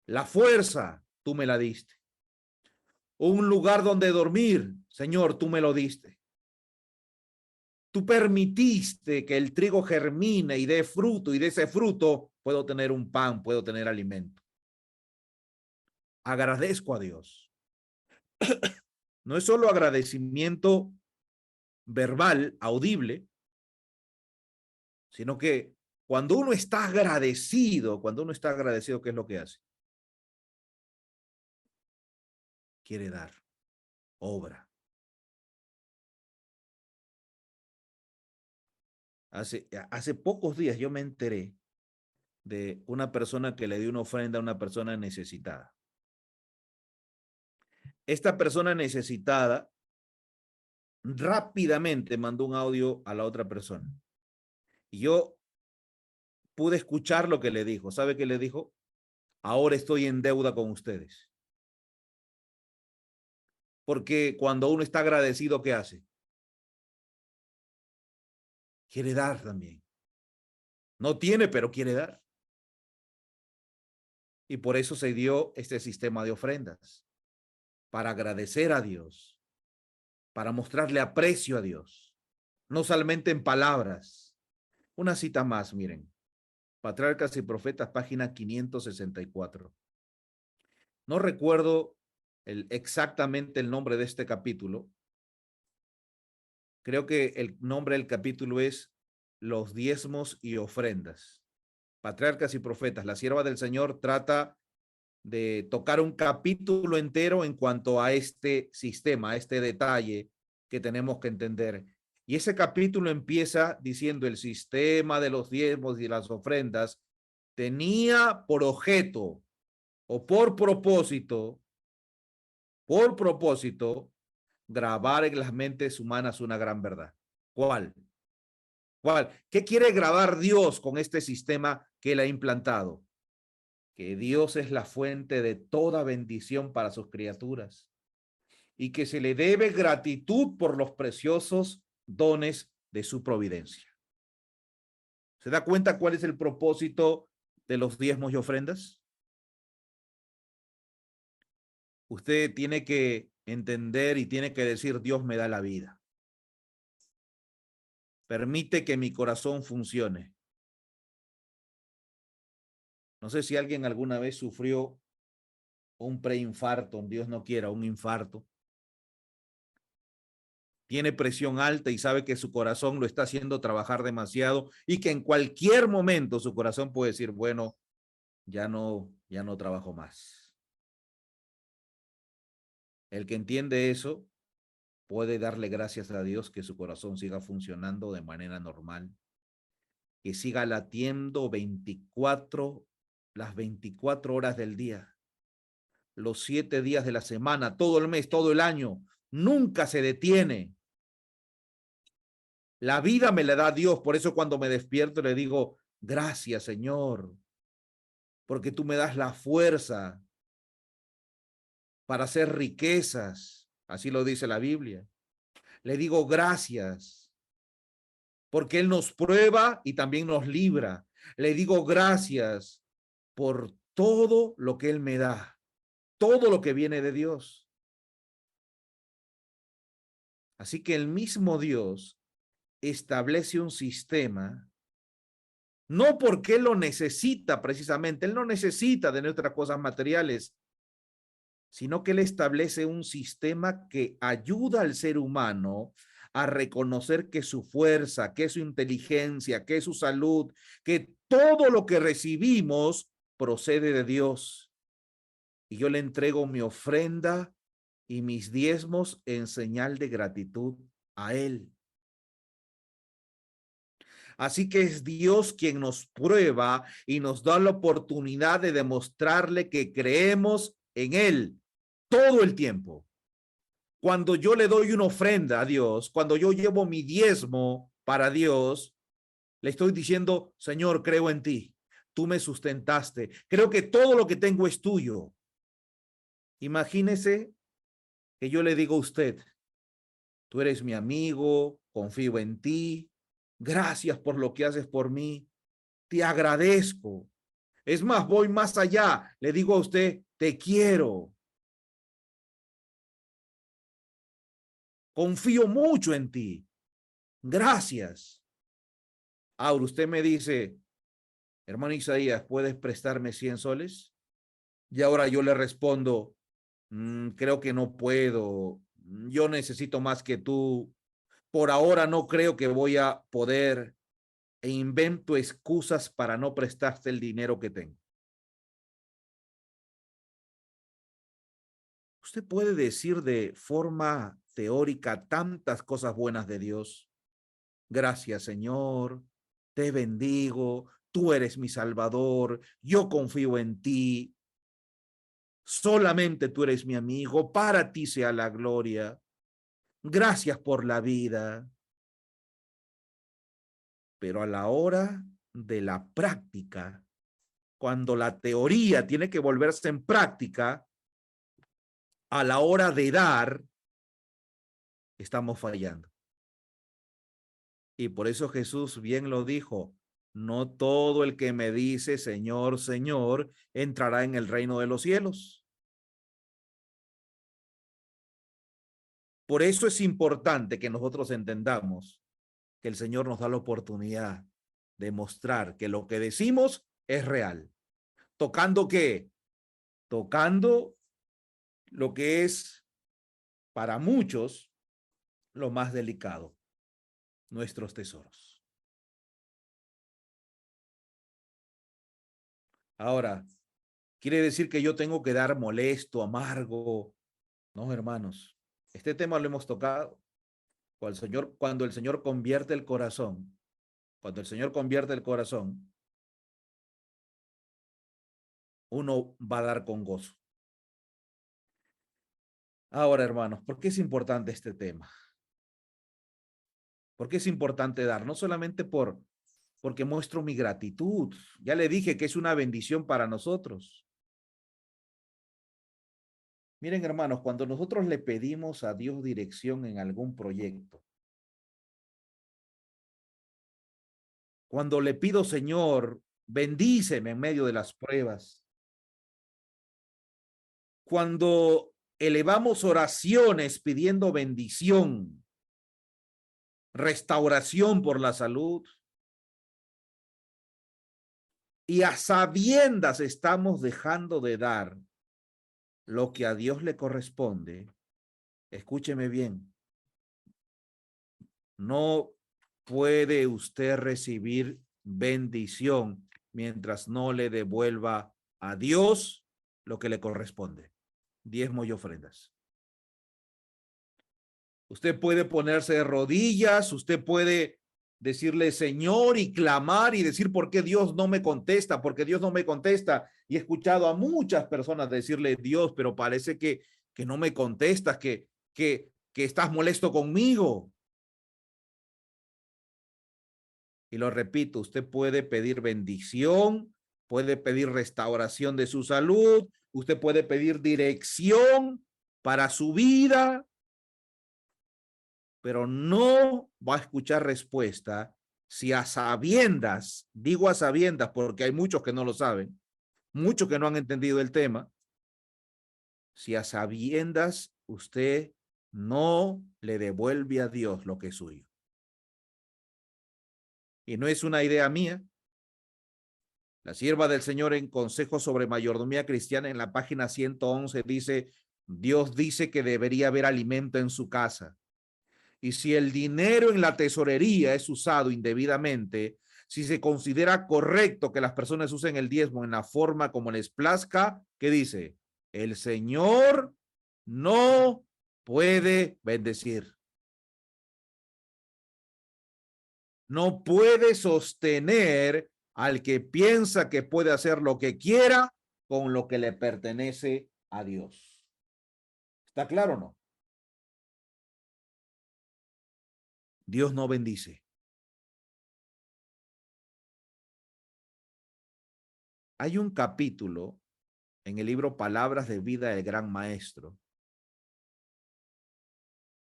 La fuerza, tú me la diste. Un lugar donde dormir, Señor, tú me lo diste. Tú permitiste que el trigo germine y dé fruto, y de ese fruto puedo tener un pan, puedo tener alimento. Agradezco a Dios. No es solo agradecimiento verbal, audible, sino que cuando uno está agradecido, ¿qué es lo que hace? Quiere dar, obra. Hace pocos días yo me enteré de una persona que le dio una ofrenda a una persona necesitada. Esta persona necesitada rápidamente mandó un audio a la otra persona. Y yo pude escuchar lo que le dijo. ¿Sabe qué le dijo? Ahora estoy en deuda con ustedes. Porque cuando uno está agradecido, ¿qué hace? Quiere dar también. No tiene, pero quiere dar. Y por eso se dio este sistema de ofrendas. Para agradecer a Dios. Para mostrarle aprecio a Dios. No solamente en palabras. Una cita más, miren. Patriarcas y Profetas, página 564. No recuerdo exactamente el nombre de este capítulo. Creo que el nombre del capítulo es Los diezmos y ofrendas. Patriarcas y Profetas. La sierva del Señor trata de tocar un capítulo entero en cuanto a este sistema, a este detalle que tenemos que entender. Y ese capítulo empieza diciendo el sistema de los diezmos y las ofrendas tenía por objeto o por propósito, grabar en las mentes humanas una gran verdad. ¿Cuál? ¿Cuál? ¿Qué quiere grabar Dios con este sistema que él ha implantado? que Dios es la fuente de toda bendición para sus criaturas y que se le debe gratitud por los preciosos dones de su providencia. ¿Se da cuenta cuál es el propósito de los diezmos y ofrendas? Usted tiene que entender y tiene que decir: Dios me da la vida. Permite que mi corazón funcione. No sé si alguien alguna vez sufrió un preinfarto, Dios no quiera, un infarto. Tiene presión alta y sabe que su corazón lo está haciendo trabajar demasiado y que en cualquier momento su corazón puede decir: bueno, ya no trabajo más. El que entiende eso puede darle gracias a Dios que su corazón siga funcionando de manera normal, que siga latiendo las 24 horas del día, los 7 días de la semana, todo el mes, todo el año. Nunca se detiene. La vida me la da Dios, por eso cuando me despierto le digo: gracias, Señor, porque tú me das la fuerza para hacer riquezas. Así lo dice la Biblia. Le digo gracias, porque Él nos prueba y también nos libra. Le digo gracias por todo lo que Él me da, todo lo que viene de Dios. Así que el mismo Dios establece un sistema, no porque Él lo necesita precisamente, Él no necesita de nuestras cosas materiales, sino que Él establece un sistema que ayuda al ser humano a reconocer que su fuerza, que su inteligencia, que su salud, que todo lo que recibimos procede de Dios. Y yo le entrego mi ofrenda y mis diezmos en señal de gratitud a Él. Así que es Dios quien nos prueba y nos da la oportunidad de demostrarle que creemos en Él todo el tiempo. Cuando yo le doy una ofrenda a Dios, cuando yo llevo mi diezmo para Dios, le estoy diciendo: Señor, creo en ti. Tú me sustentaste. Creo que todo lo que tengo es tuyo. Imagínese que yo le digo a usted: tú eres mi amigo, confío en ti. Gracias por lo que haces por mí. Te agradezco. Es más, voy más allá. Le digo a usted: te quiero. Confío mucho en ti. Gracias. Ahora usted me dice: hermano Isaías, ¿puedes prestarme 100 soles? Y ahora yo le respondo: creo que no puedo. Yo necesito más que tú. Por ahora no creo que voy a poder. E invento excusas para no prestarte el dinero que tengo. Usted puede decir de forma teórica tantas cosas buenas de Dios. Gracias, Señor. Te bendigo. Tú eres mi Salvador. Yo confío en ti. Solamente tú eres mi amigo. Para ti sea la gloria. Gracias por la vida. Pero a la hora de la práctica, cuando la teoría tiene que volverse en práctica, a la hora de dar, estamos fallando. Y por eso Jesús bien lo dijo: no todo el que me dice Señor, Señor, entrará en el reino de los cielos. Por eso es importante que nosotros entendamos que el Señor nos da la oportunidad de mostrar que lo que decimos es real. ¿Tocando qué? Tocando lo que es para muchos lo más delicado: nuestros tesoros. Ahora, ¿quiere decir que yo tengo que dar molesto, amargo? No, hermanos. Este tema lo hemos tocado. Cuando el Señor convierte el corazón, cuando el Señor convierte el corazón, uno va a dar con gozo. Ahora, hermanos, ¿por qué es importante este tema? ¿Por qué es importante dar? No solamente por porque muestro mi gratitud. Ya le dije que es una bendición para nosotros. Miren, hermanos, cuando nosotros le pedimos a Dios dirección en algún proyecto, cuando le pido, Señor, bendíceme en medio de las pruebas, cuando elevamos oraciones pidiendo bendición, restauración por la salud, y a sabiendas estamos dejando de dar lo que a Dios le corresponde, escúcheme bien, no puede usted recibir bendición mientras no le devuelva a Dios lo que le corresponde, diezmo y ofrendas. Usted puede ponerse de rodillas, usted puede decirle Señor y clamar y decir por qué Dios no me contesta, porque Dios no me contesta. Y he escuchado a muchas personas decirle Dios, pero parece que no me contestas, que estás molesto conmigo. Y lo repito, usted puede pedir bendición, puede pedir restauración de su salud, usted puede pedir dirección para su vida, pero no va a escuchar respuesta si a sabiendas, digo a sabiendas porque hay muchos que no lo saben, muchos que no han entendido el tema, si a sabiendas usted no le devuelve a Dios lo que es suyo. Y no es una idea mía. La sierva del Señor en Consejo sobre Mayordomía Cristiana en la página 111 dice, Dios dice que debería haber alimento en su casa. Y si el dinero en la tesorería es usado indebidamente, si se considera correcto que las personas usen el diezmo en la forma como les plazca, ¿qué dice? El Señor no puede bendecir. No puede sostener al que piensa que puede hacer lo que quiera con lo que le pertenece a Dios. ¿Está claro o no? Dios no bendice. Hay un capítulo en el libro Palabras de Vida del Gran Maestro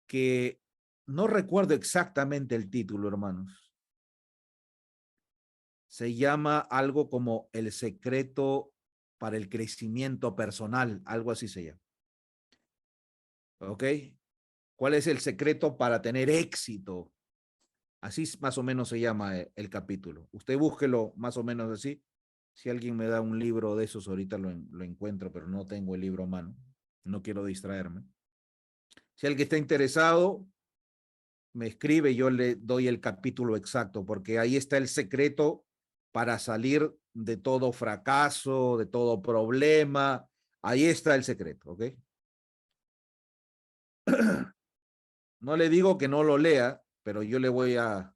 que no recuerdo exactamente el título, hermanos. Se llama algo como El secreto para el crecimiento personal, algo así se llama. ¿Ok? ¿Cuál es el secreto para tener éxito? Así más o menos se llama el capítulo. Usted búsquelo más o menos así. Si alguien me da un libro de esos, ahorita lo encuentro, pero no tengo el libro a mano. No quiero distraerme. Si alguien está interesado, me escribe, yo le doy el capítulo exacto, porque ahí está el secreto para salir de todo fracaso, de todo problema. Ahí está el secreto, ¿ok? No le digo que no lo lea, pero yo le voy a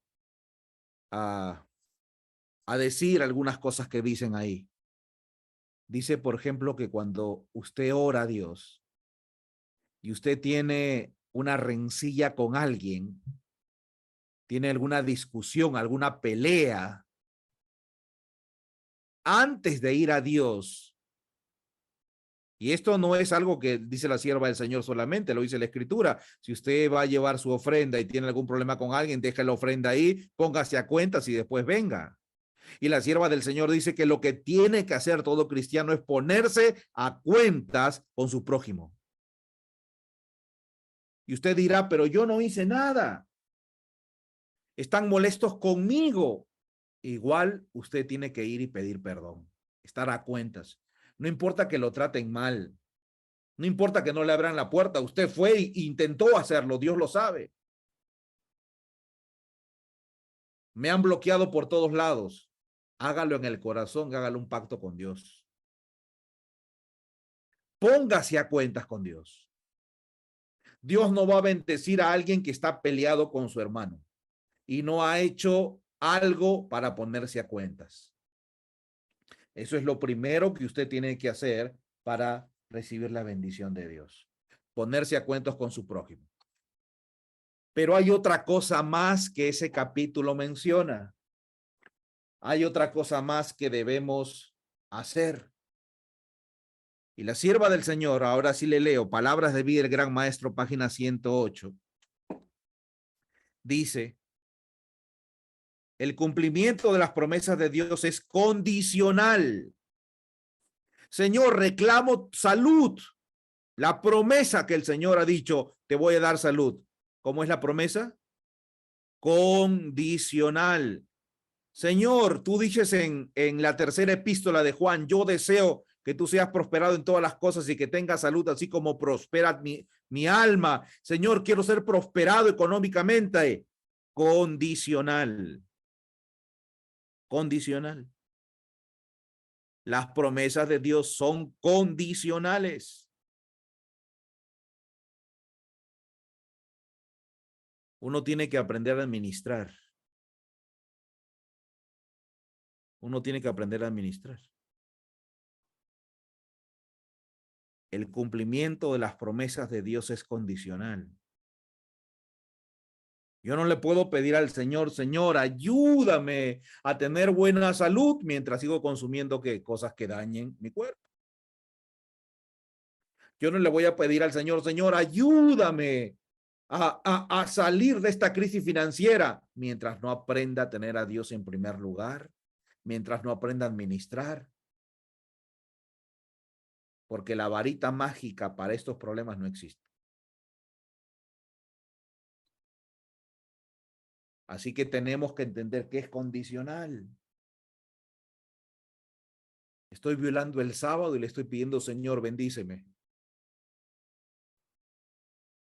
decir algunas cosas que dicen ahí. Dice, por ejemplo, que cuando usted ora a Dios y usted tiene una rencilla con alguien, tiene alguna discusión, alguna pelea, antes de ir a Dios, y esto no es algo que dice la sierva del Señor solamente, lo dice la Escritura. Si usted va a llevar su ofrenda y tiene algún problema con alguien, deje la ofrenda ahí, póngase a cuentas y después venga. Y la sierva del Señor dice que lo que tiene que hacer todo cristiano es ponerse a cuentas con su prójimo. Y usted dirá, pero yo no hice nada. Están molestos conmigo. Igual usted tiene que ir y pedir perdón, estar a cuentas. No importa que lo traten mal. No importa que no le abran la puerta. Usted fue e intentó hacerlo. Dios lo sabe. Me han bloqueado por todos lados. Hágalo en el corazón, hágalo un pacto con Dios. Póngase a cuentas con Dios. Dios no va a bendecir a alguien que está peleado con su hermano y no ha hecho algo para ponerse a cuentas. Eso es lo primero que usted tiene que hacer para recibir la bendición de Dios. Ponerse a cuentas con su prójimo. Pero hay otra cosa más que ese capítulo menciona. hay otra cosa más que debemos hacer. Y la sierva del Señor, ahora sí le leo, Palabras de Vida, el Gran Maestro, página 108, dice, el cumplimiento de las promesas de Dios es condicional. Señor, reclamo salud. La promesa que el Señor ha dicho, te voy a dar salud. ¿Cómo es la promesa? Condicional. Señor, tú dices en la tercera epístola de Juan, yo deseo que tú seas prosperado en todas las cosas y que tengas salud, así como prospera mi alma. Señor, quiero ser prosperado económicamente. Condicional. Condicional. Las promesas de Dios son condicionales. Uno tiene que aprender a administrar. Uno tiene que aprender a administrar. El cumplimiento de las promesas de Dios es condicional. Yo no le puedo pedir al Señor, Señor, ayúdame a tener buena salud mientras sigo consumiendo cosas que dañen mi cuerpo. Yo no le voy a pedir al Señor, Señor, ayúdame a salir de esta crisis financiera mientras no aprenda a tener a Dios en primer lugar, mientras no aprenda a administrar. Porque la varita mágica para estos problemas no existe. Así que tenemos que entender que es condicional. Estoy violando el sábado y le estoy pidiendo, Señor, bendíceme.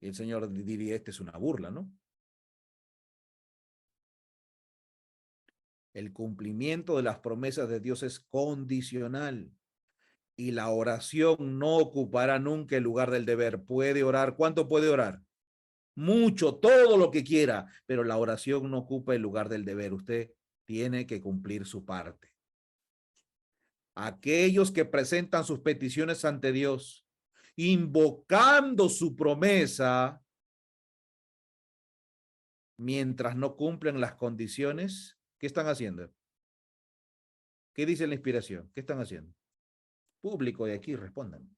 Y el Señor diría, esta es una burla, ¿no? El cumplimiento de las promesas de Dios es condicional. Y la oración no ocupará nunca el lugar del deber. Puede orar. ¿Cuánto puede orar? Mucho, todo lo que quiera, pero la oración no ocupa el lugar del deber. Usted tiene que cumplir su parte. Aquellos que presentan sus peticiones ante Dios, invocando su promesa, mientras no cumplen las condiciones, ¿qué están haciendo? ¿Qué dice la inspiración? ¿Qué están haciendo? Público de aquí, respondan.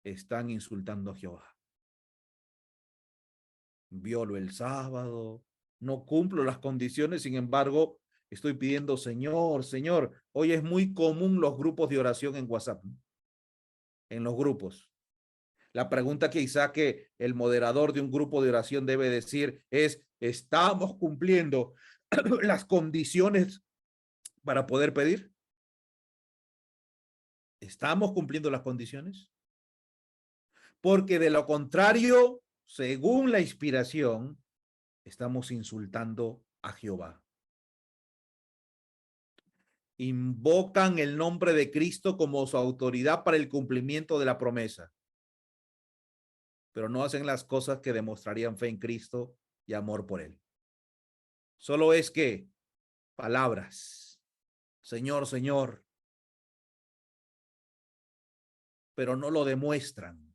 Están insultando a Jehová. Violo el sábado, no cumplo las condiciones, sin embargo, estoy pidiendo, Señor, Señor. Hoy es muy común los grupos de oración en WhatsApp, ¿no? En los grupos. La pregunta que quizá que el moderador de un grupo de oración debe decir es, ¿estamos cumpliendo las condiciones para poder pedir? ¿Estamos cumpliendo las condiciones? Porque de lo contrario, según la inspiración, estamos insultando a Jehová. Invocan el nombre de Cristo como su autoridad para el cumplimiento de la promesa, pero no hacen las cosas que demostrarían fe en Cristo y amor por él. Solo es que palabras, Señor, Señor, pero no lo demuestran.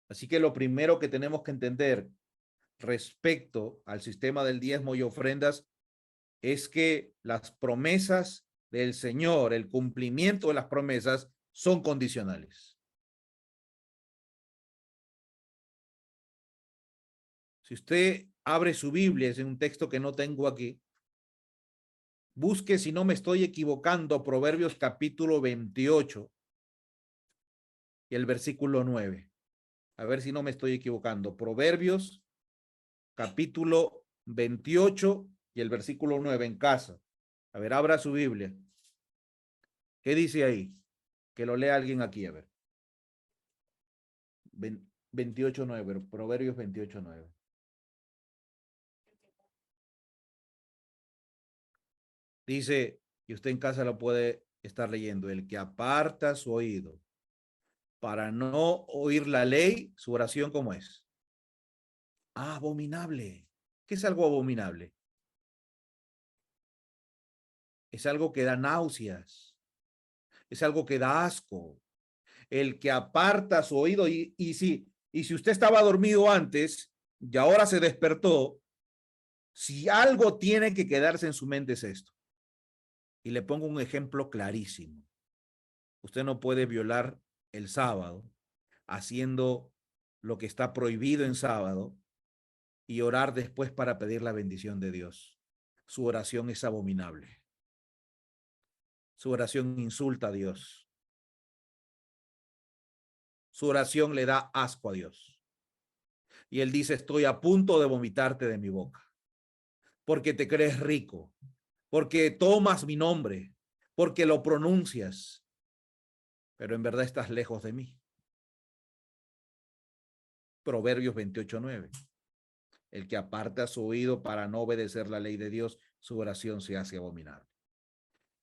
Así que lo primero que tenemos que entender respecto al sistema del diezmo y ofrendas es que las promesas del Señor, el cumplimiento de las promesas son condicionales. Si usted abre su Biblia, es en un texto que no tengo aquí, busque, si no me estoy equivocando, Proverbios capítulo 28 y el versículo 9. A ver si no me estoy equivocando. Proverbios capítulo 28 y el versículo 9 en casa. A ver, abra su Biblia. ¿Qué dice ahí? Que lo lea alguien aquí, a ver. 28:9, Proverbios 28:9. Dice, y usted en casa lo puede estar leyendo, el que aparta su oído para no oír la ley, su oración, ¿cómo es? Abominable. ¿Qué es algo abominable? Es algo que da náuseas, es algo que da asco. El que aparta su oído y si usted estaba dormido antes y ahora se despertó, Si algo tiene que quedarse en su mente es esto. Y le pongo un ejemplo clarísimo. Usted no puede violar el sábado haciendo lo que está prohibido en sábado y orar después para pedir la bendición de Dios. Su oración es abominable. Su oración insulta a Dios. Su oración le da asco a Dios. Y él dice, estoy a punto de vomitarte de mi boca, porque te crees rico, porque tomas mi nombre, porque lo pronuncias, pero en verdad estás lejos de mí. Proverbios 28:9. El que aparta su oído para no obedecer la ley de Dios, su oración se hace abominable.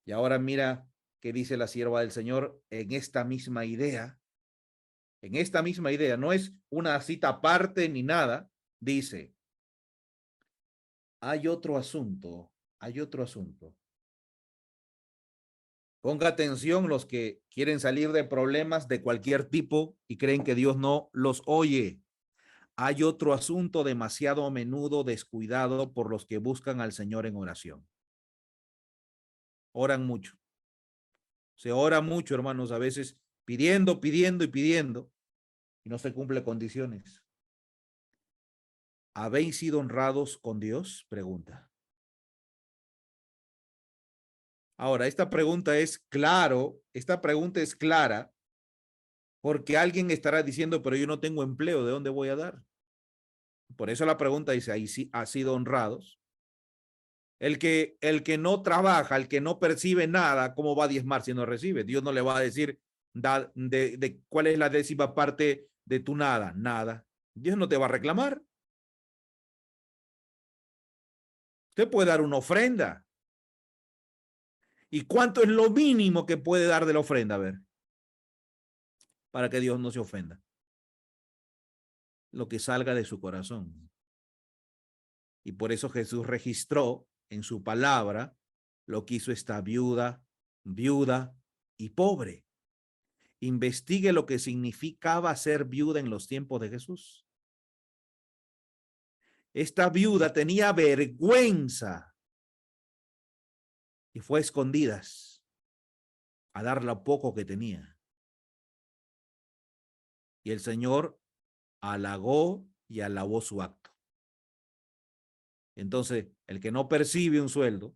Y ahora mira qué dice la sierva del Señor en esta misma idea. En esta misma idea, no es una cita aparte ni nada, dice, hay otro asunto, hay otro asunto. Ponga atención los que quieren salir de problemas de cualquier tipo y creen que Dios no los oye. Hay otro asunto demasiado a menudo descuidado por los que buscan al Señor en oración. Oran mucho. Se ora mucho, hermanos, a veces pidiendo, pidiendo y pidiendo y no se cumple condiciones. ¿Habéis sido honrados con Dios? Pregunta. Ahora, esta pregunta es clara porque alguien estará diciendo, pero yo no tengo empleo, ¿de dónde voy a dar? Por eso la pregunta dice, ahí sí ha sido honrados. El que no trabaja, el que no percibe nada, ¿cómo va a diezmar si no recibe? Dios no le va a decir de cuál es la 10ª parte de tu nada, nada. Dios no te va a reclamar. Usted puede dar una ofrenda. ¿Y cuánto es lo mínimo que puede dar de la ofrenda? A ver, para que Dios no se ofenda. Lo que salga de su corazón. Y por eso Jesús registró en su palabra lo que hizo esta viuda y pobre. Investigue lo que significaba ser viuda en los tiempos de Jesús. Esta viuda tenía vergüenza y fue a escondidas a dar lo poco que tenía. Y el Señor halagó y alabó su acto. Entonces, el que no percibe un sueldo,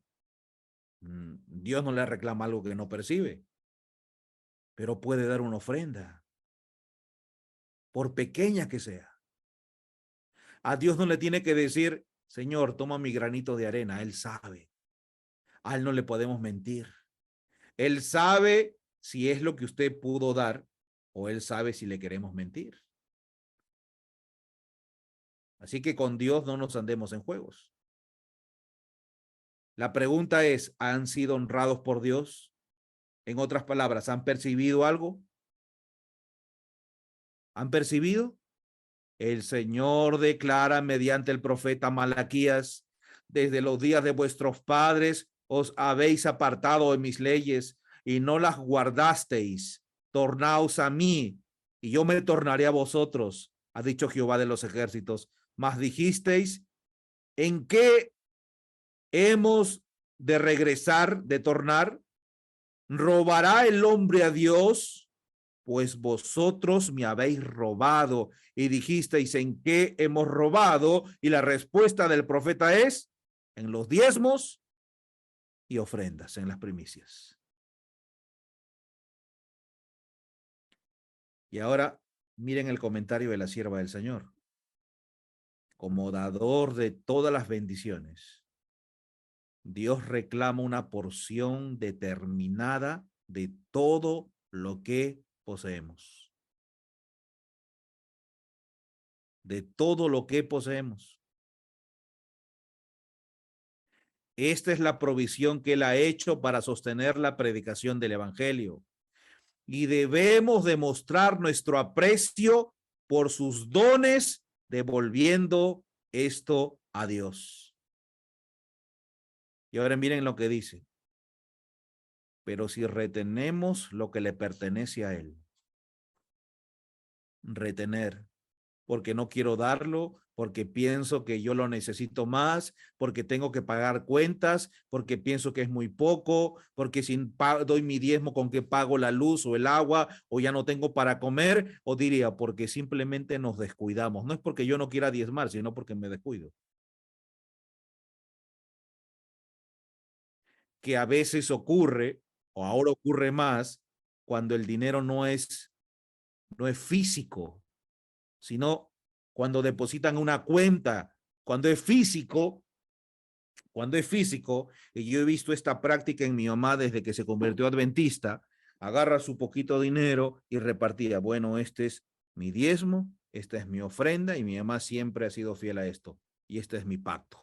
Dios no le reclama algo que no percibe, pero puede dar una ofrenda, por pequeña que sea. A Dios no le tiene que decir, Señor, toma mi granito de arena. Él sabe. A él no le podemos mentir. Él sabe si es lo que usted pudo dar o él sabe si le queremos mentir. Así que con Dios no nos andemos en juegos. La pregunta es, ¿han sido honrados por Dios? En otras palabras, ¿han percibido algo? ¿Han percibido? El Señor declara mediante el profeta Malaquías, desde los días de vuestros padres os habéis apartado de mis leyes y no las guardasteis. Tornaos a mí y yo me tornaré a vosotros, ha dicho Jehová de los ejércitos. Mas dijisteis, ¿en qué hemos de regresar, de tornar? ¿Robará el hombre a Dios? Pues vosotros me habéis robado. Y dijisteis, ¿en qué hemos robado? Y la respuesta del profeta es, en los diezmos y ofrendas, en las primicias. Y ahora miren el comentario de la sierva del Señor. Como dador de todas las bendiciones, Dios reclama una porción determinada de todo lo que poseemos. De todo lo que poseemos. Esta es la provisión que él ha hecho para sostener la predicación del evangelio. Y debemos demostrar nuestro aprecio por sus dones, devolviendo esto a Dios. Y ahora miren lo que dice. Pero si retenemos lo que le pertenece a él, retener, porque no quiero darlo, porque pienso que yo lo necesito más, porque tengo que pagar cuentas, porque pienso que es muy poco, porque si doy mi diezmo, ¿con qué pago la luz o el agua? O ya no tengo para comer, o diría, porque simplemente nos descuidamos. No es porque yo no quiera diezmar, sino porque me descuido. Que a veces ocurre, o ahora ocurre más, cuando el dinero no es físico, sino cuando depositan una cuenta. Cuando es físico, y yo he visto esta práctica en mi mamá desde que se convirtió adventista, agarra su poquito dinero y repartía, bueno, este es mi diezmo, esta es mi ofrenda, y mi mamá siempre ha sido fiel a esto, y este es mi pacto.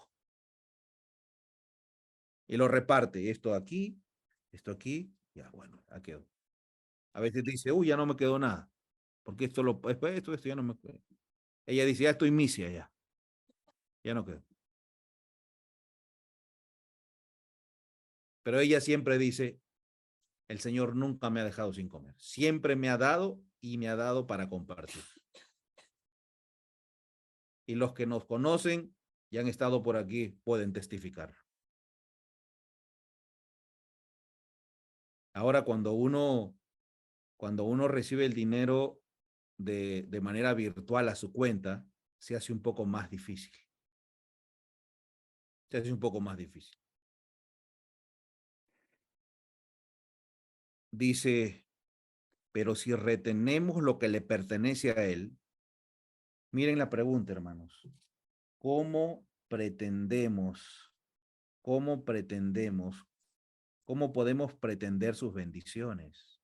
Y lo reparte, esto aquí, ya bueno, ya quedó. A veces dice, uy, ya no me quedó nada, porque esto ya no me quedó. Ella dice, ya estoy misia, ya no quedó. Pero ella siempre dice, el Señor nunca me ha dejado sin comer. Siempre me ha dado y me ha dado para compartir. Y los que nos conocen y han estado por aquí pueden testificar. Ahora, cuando uno recibe el dinero de manera virtual a su cuenta, se hace un poco más difícil. Se hace un poco más difícil. Dice, pero si retenemos lo que le pertenece a él, miren la pregunta, hermanos. ¿Cómo pretendemos, cómo podemos pretender sus bendiciones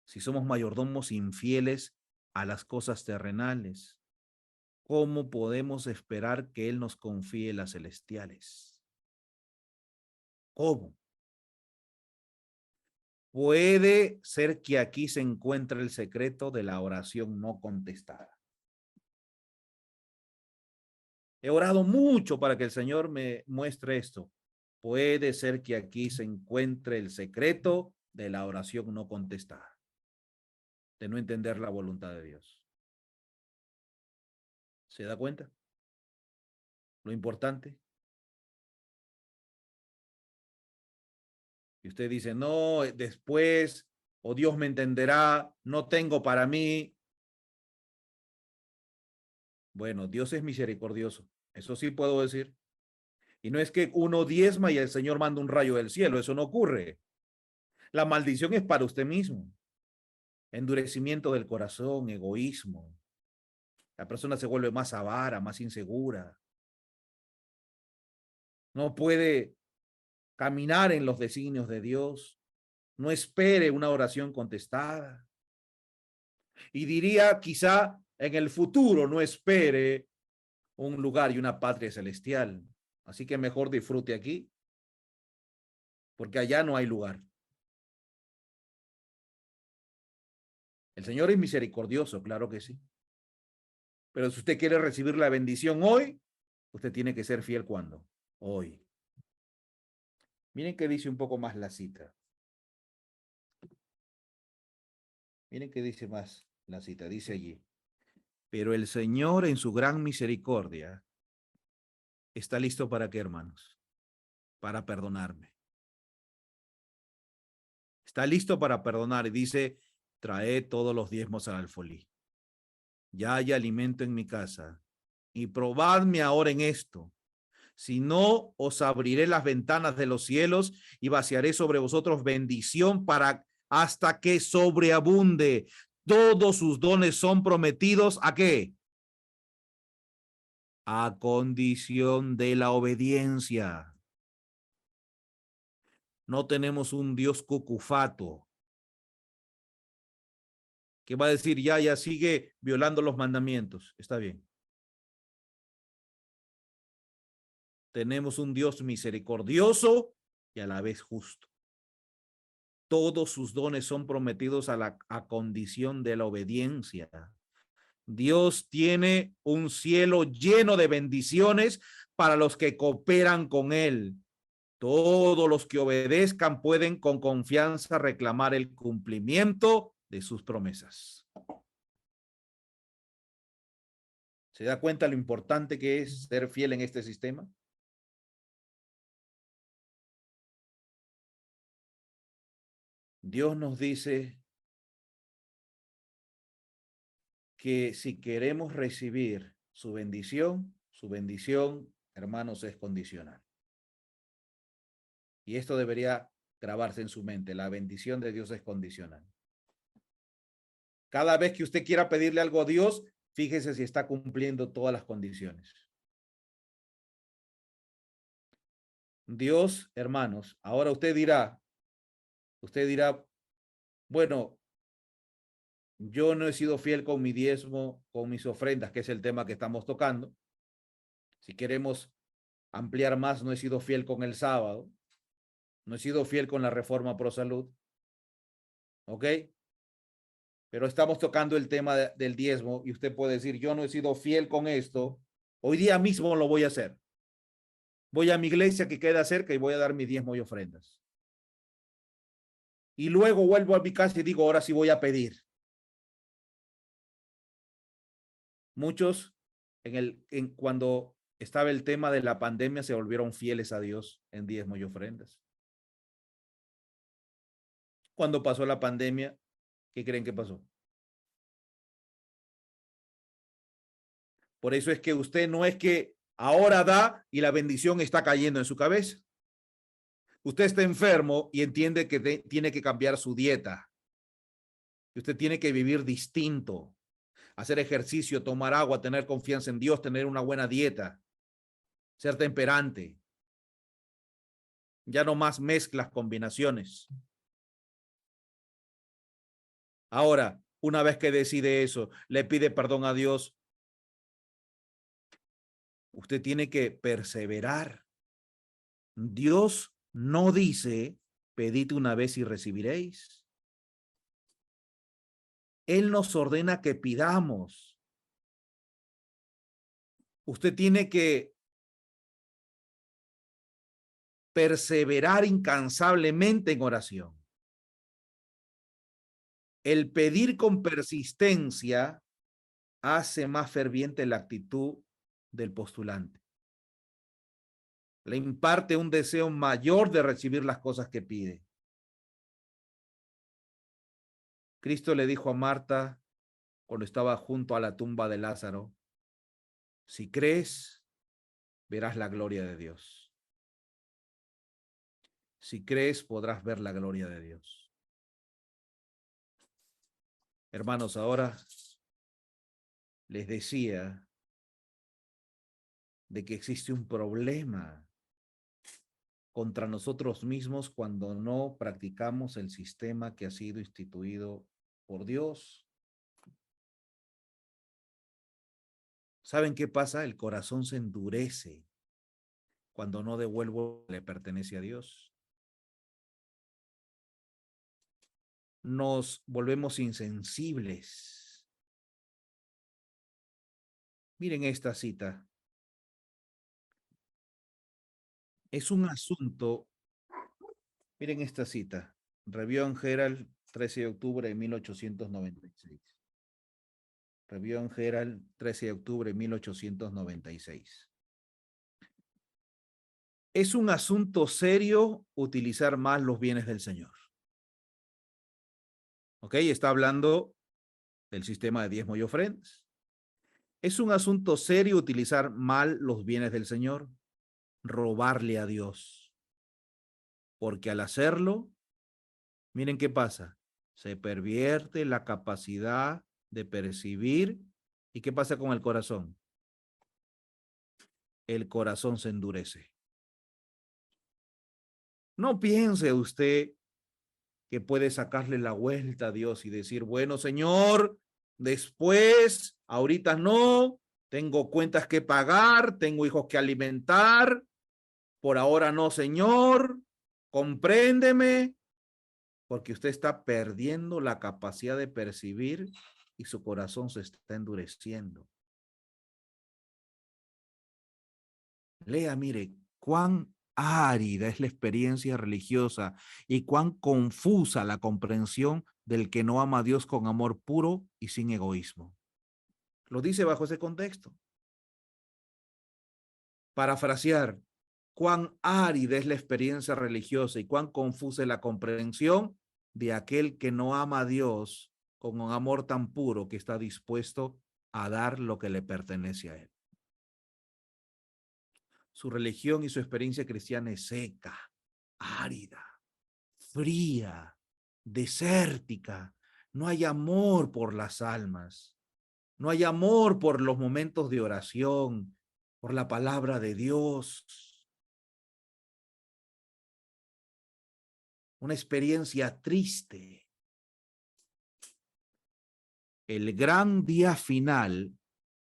si somos mayordomos infieles a las cosas terrenales? ¿Cómo podemos esperar que Él nos confíe las celestiales? ¿Cómo? Puede ser que aquí se encuentre el secreto de la oración no contestada. He orado mucho para que el Señor me muestre esto. Puede ser que aquí se encuentre el secreto de la oración no contestada, de no entender la voluntad de Dios. ¿Se da cuenta? Lo importante. Y usted dice, no, después, o Dios me entenderá, no tengo para mí. Bueno, Dios es misericordioso. Eso sí puedo decir. Y no es que uno diezma y el Señor manda un rayo del cielo. Eso no ocurre. La maldición es para usted mismo. Endurecimiento del corazón, egoísmo. La persona se vuelve más avara, más insegura. No puede caminar en los designios de Dios. No espere una oración contestada. Y diría, quizá en el futuro no espere un lugar y una patria celestial. Así que mejor disfrute aquí, porque allá no hay lugar. El Señor es misericordioso, claro que sí. Pero si usted quiere recibir la bendición hoy, usted tiene que ser fiel cuando. Hoy. Miren que dice un poco más la cita. Miren que dice más la cita. Dice allí. Pero el Señor en su gran misericordia está listo para qué, hermanos? Para perdonarme. Está listo para perdonar y dice, trae todos los diezmos al alfolí. Ya hay alimento en mi casa y probadme ahora en esto. Si no, os abriré las ventanas de los cielos y vaciaré sobre vosotros bendición para hasta que sobreabunde. Todos sus dones son prometidos ¿a qué? A condición de la obediencia. No tenemos un Dios cucufato que va a decir, ya sigue violando los mandamientos. Está bien. Tenemos un Dios misericordioso y a la vez justo. Todos sus dones son prometidos a condición de la obediencia. Dios tiene un cielo lleno de bendiciones para los que cooperan con Él. Todos los que obedezcan pueden con confianza reclamar el cumplimiento de sus promesas. ¿Se da cuenta lo importante que es ser fiel en este sistema? Dios nos dice que si queremos recibir su bendición, hermanos, es condicional. Y esto debería grabarse en su mente. La bendición de Dios es condicional. Cada vez que usted quiera pedirle algo a Dios, fíjese si está cumpliendo todas las condiciones. Dios, hermanos, ahora usted dirá, bueno, yo no he sido fiel con mi diezmo, con mis ofrendas, que es el tema que estamos tocando. Si queremos ampliar más, no he sido fiel con el sábado, no he sido fiel con la reforma pro salud. ¿Ok? Pero estamos tocando el tema del diezmo y usted puede decir, yo no he sido fiel con esto, hoy día mismo lo voy a hacer. Voy a mi iglesia que queda cerca y voy a dar mi diezmo y ofrendas. Y luego vuelvo a mi casa y digo, ahora sí voy a pedir. Muchos, cuando estaba el tema de la pandemia, se volvieron fieles a Dios en diezmo y ofrendas. Cuando pasó la pandemia, ¿qué creen que pasó? Por eso es que usted no es que ahora da y la bendición está cayendo en su cabeza. Usted está enfermo y entiende que tiene que cambiar su dieta. Usted tiene que vivir distinto, hacer ejercicio, tomar agua, tener confianza en Dios, tener una buena dieta, ser temperante. Ya no más mezclas, combinaciones. Ahora, una vez que decide eso, le pide perdón a Dios, usted tiene que perseverar. Dios no dice, pedid una vez y recibiréis. Él nos ordena que pidamos. Usted tiene que perseverar incansablemente en oración. El pedir con persistencia hace más ferviente la actitud del postulante. Le imparte un deseo mayor de recibir las cosas que pide. Cristo le dijo a Marta cuando estaba junto a la tumba de Lázaro, si crees, verás la gloria de Dios. Si crees, podrás ver la gloria de Dios. Hermanos, ahora les decía de que existe un problema contra nosotros mismos cuando no practicamos el sistema que ha sido instituido por Dios. ¿Saben qué pasa? El corazón se endurece cuando no devuelvo lo que le pertenece a Dios. Nos volvemos insensibles. Miren esta cita. Es un asunto, miren esta cita. Review and Herald, 13 de octubre de 1896. Review and Herald, 13 de octubre de 1896. Es un asunto serio utilizar mal los bienes del Señor. ¿Ok? Está hablando del sistema de diezmo y ofrendas. Es un asunto serio utilizar mal los bienes del Señor, robarle a Dios. Porque al hacerlo, miren qué pasa. Se pervierte la capacidad de percibir. ¿Y qué pasa con el corazón? El corazón se endurece. No piense usted que puede sacarle la vuelta a Dios y decir, bueno, Señor, después, ahorita no, tengo cuentas que pagar, tengo hijos que alimentar, por ahora no, Señor, compréndeme, porque usted está perdiendo la capacidad de percibir y su corazón se está endureciendo. Lea, mire, cuán árida es la experiencia religiosa y cuán confusa la comprensión del que no ama a Dios con amor puro y sin egoísmo. Lo dice bajo ese contexto. parafrasear, cuán árida es la experiencia religiosa y cuán confusa es la comprensión de aquel que no ama a Dios con un amor tan puro que está dispuesto a dar lo que le pertenece a él. Su religión y su experiencia cristiana es seca, árida, fría, desértica. No hay amor por las almas. No hay amor por los momentos de oración, por la palabra de Dios. Una experiencia triste. El gran día final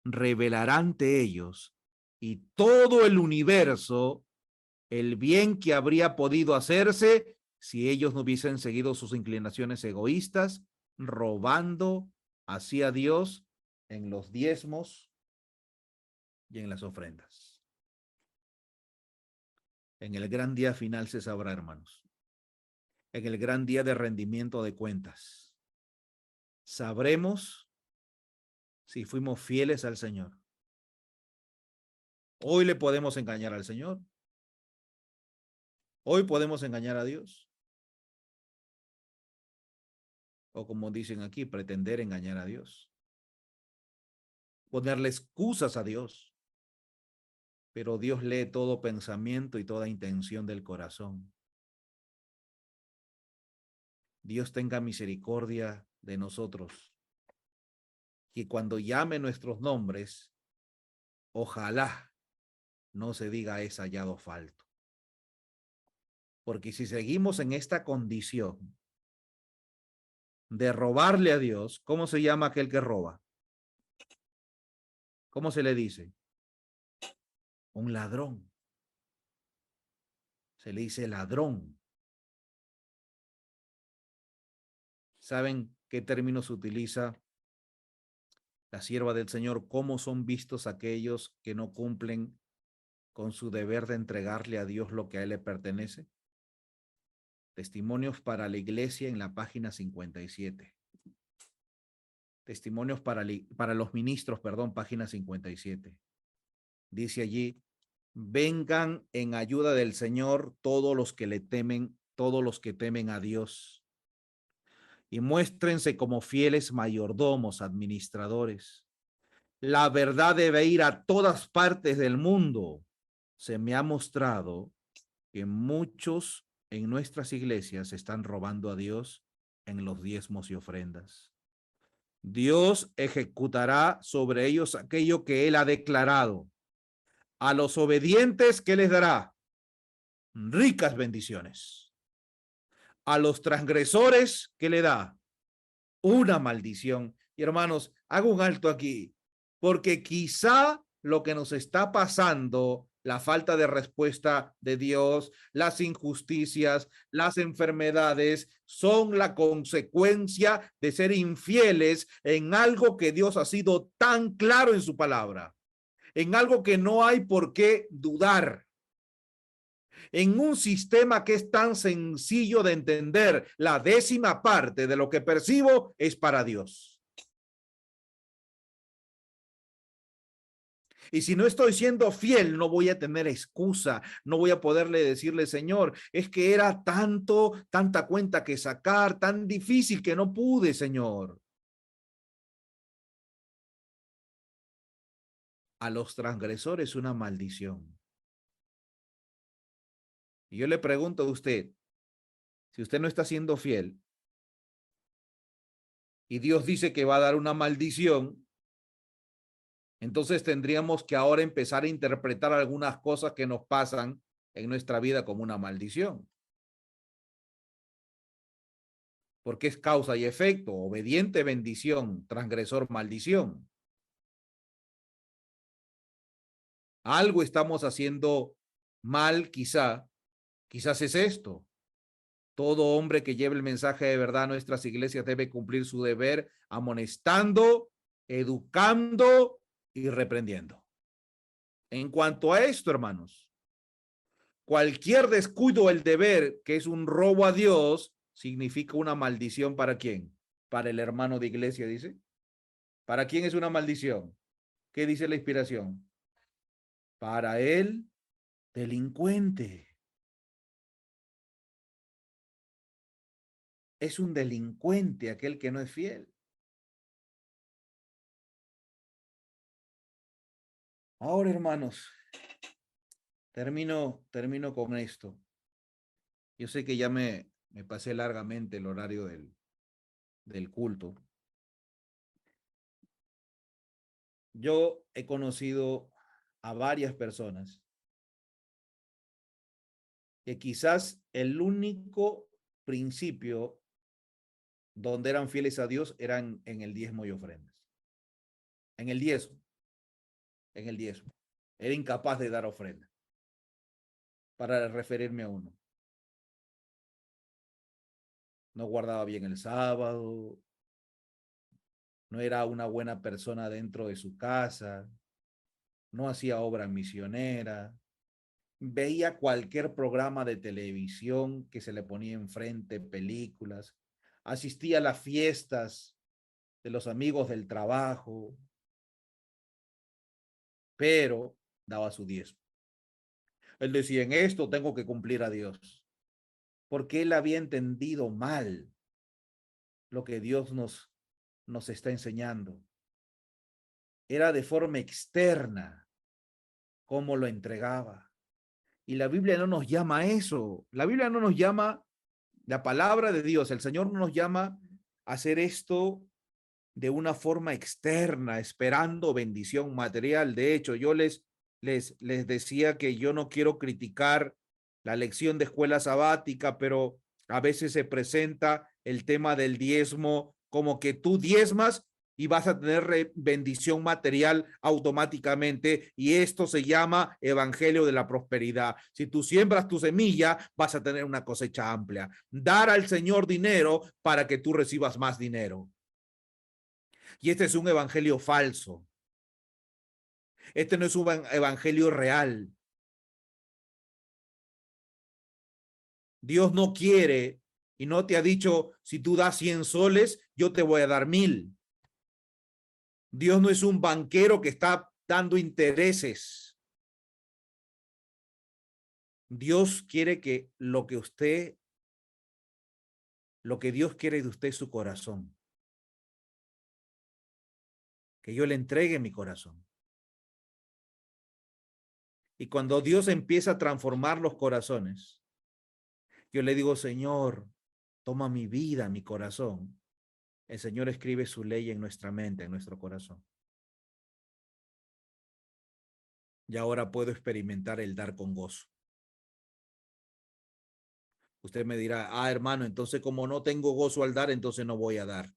revelará ante ellos y todo el universo el bien que habría podido hacerse si ellos no hubiesen seguido sus inclinaciones egoístas, robando hacia Dios en los diezmos y en las ofrendas. En el gran día final se sabrá, hermanos. En el gran día de rendimiento de cuentas. Sabremos si fuimos fieles al Señor. Hoy le podemos engañar al Señor. Hoy podemos engañar a Dios. O como dicen aquí, pretender engañar a Dios. Ponerle excusas a Dios. Pero Dios lee todo pensamiento y toda intención del corazón. Dios tenga misericordia de nosotros. Que cuando llame nuestros nombres, ojalá no se diga es hallado falto. Porque si seguimos en esta condición de robarle a Dios, ¿cómo se llama aquel que roba? ¿Cómo se le dice? Un ladrón. Se le dice ladrón. ¿Saben qué término se utiliza la sierva del Señor? ¿Cómo son vistos aquellos que no cumplen con su deber de entregarle a Dios lo que a él le pertenece? Testimonios para la iglesia en la página 57. Testimonios para los ministros, perdón, página 57. Dice allí, vengan en ayuda del Señor todos los que le temen, todos los que temen a Dios, y muéstrense como fieles mayordomos, administradores. La verdad debe ir a todas partes del mundo. Se me ha mostrado que muchos en nuestras iglesias están robando a Dios en los diezmos y ofrendas. Dios ejecutará sobre ellos aquello que él ha declarado. A los obedientes, ¿qué les dará? Ricas bendiciones. A los transgresores, ¿qué le da? Una maldición. Y hermanos, hago un alto aquí, porque quizá lo que nos está pasando, la falta de respuesta de Dios, las injusticias, las enfermedades, son la consecuencia de ser infieles en algo que Dios ha sido tan claro en su palabra, en algo que no hay por qué dudar, en un sistema que es tan sencillo de entender. La 10ª parte de lo que percibo es para Dios. Y si no estoy siendo fiel, no voy a tener excusa, no voy a poderle decirle, Señor, es que era tanta cuenta que sacar, tan difícil que no pude, Señor. A los transgresores una maldición. Y yo le pregunto a usted, si usted no está siendo fiel y Dios dice que va a dar una maldición, entonces tendríamos que ahora empezar a interpretar algunas cosas que nos pasan en nuestra vida como una maldición. Porque es causa y efecto, obediente bendición, transgresor maldición. Algo estamos haciendo mal, quizás es esto. Todo hombre que lleve el mensaje de verdad a nuestras iglesias debe cumplir su deber amonestando, educando y reprendiendo. En cuanto a esto, hermanos, cualquier descuido del deber, que es un robo a Dios, significa una maldición. ¿Para quién? Para el hermano de iglesia, dice. ¿Para quién es una maldición? ¿Qué dice la inspiración? para el delincuente. Es un delincuente aquel que no es fiel. Ahora, hermanos, termino con esto. Yo sé que ya me pasé largamente el horario del culto. Yo he conocido a varias personas que quizás el único principio donde eran fieles a Dios eran en el diezmo y ofrendas. En el diezmo, en el diezmo. Era incapaz de dar ofrenda, para referirme a uno. No guardaba bien el sábado, no era una buena persona dentro de su casa, no hacía obra misionera, veía cualquier programa de televisión que se le ponía enfrente, películas, asistía a las fiestas de los amigos del trabajo, pero daba su diezmo. Él decía, en esto tengo que cumplir a Dios, porque él había entendido mal lo que Dios nos está enseñando. Era de forma externa cómo lo entregaba. Y la Biblia no nos llama a eso. La Biblia no nos llama, la palabra de Dios, el Señor no nos llama a hacer esto de una forma externa, esperando bendición material. De hecho, yo les decía que yo no quiero criticar la lección de escuela sabática, pero a veces se presenta el tema del diezmo como que tú diezmas y vas a tener bendición material automáticamente, y esto se llama evangelio de la prosperidad. Si tú siembras tu semilla, vas a tener una cosecha amplia. Dar al Señor dinero para que tú recibas más dinero. Y este es un evangelio falso. Este no es un evangelio real. Dios no quiere y no te ha dicho, si tú das 100 soles, yo te voy a dar 1000. Dios no es un banquero que está dando intereses. Dios quiere que lo que Dios quiere de usted es su corazón. Que yo le entregue mi corazón. Y cuando Dios empieza a transformar los corazones, yo le digo, Señor, toma mi vida, mi corazón. El Señor escribe su ley en nuestra mente, en nuestro corazón. Y ahora puedo experimentar el dar con gozo. Usted me dirá, hermano, entonces como no tengo gozo al dar, entonces no voy a dar.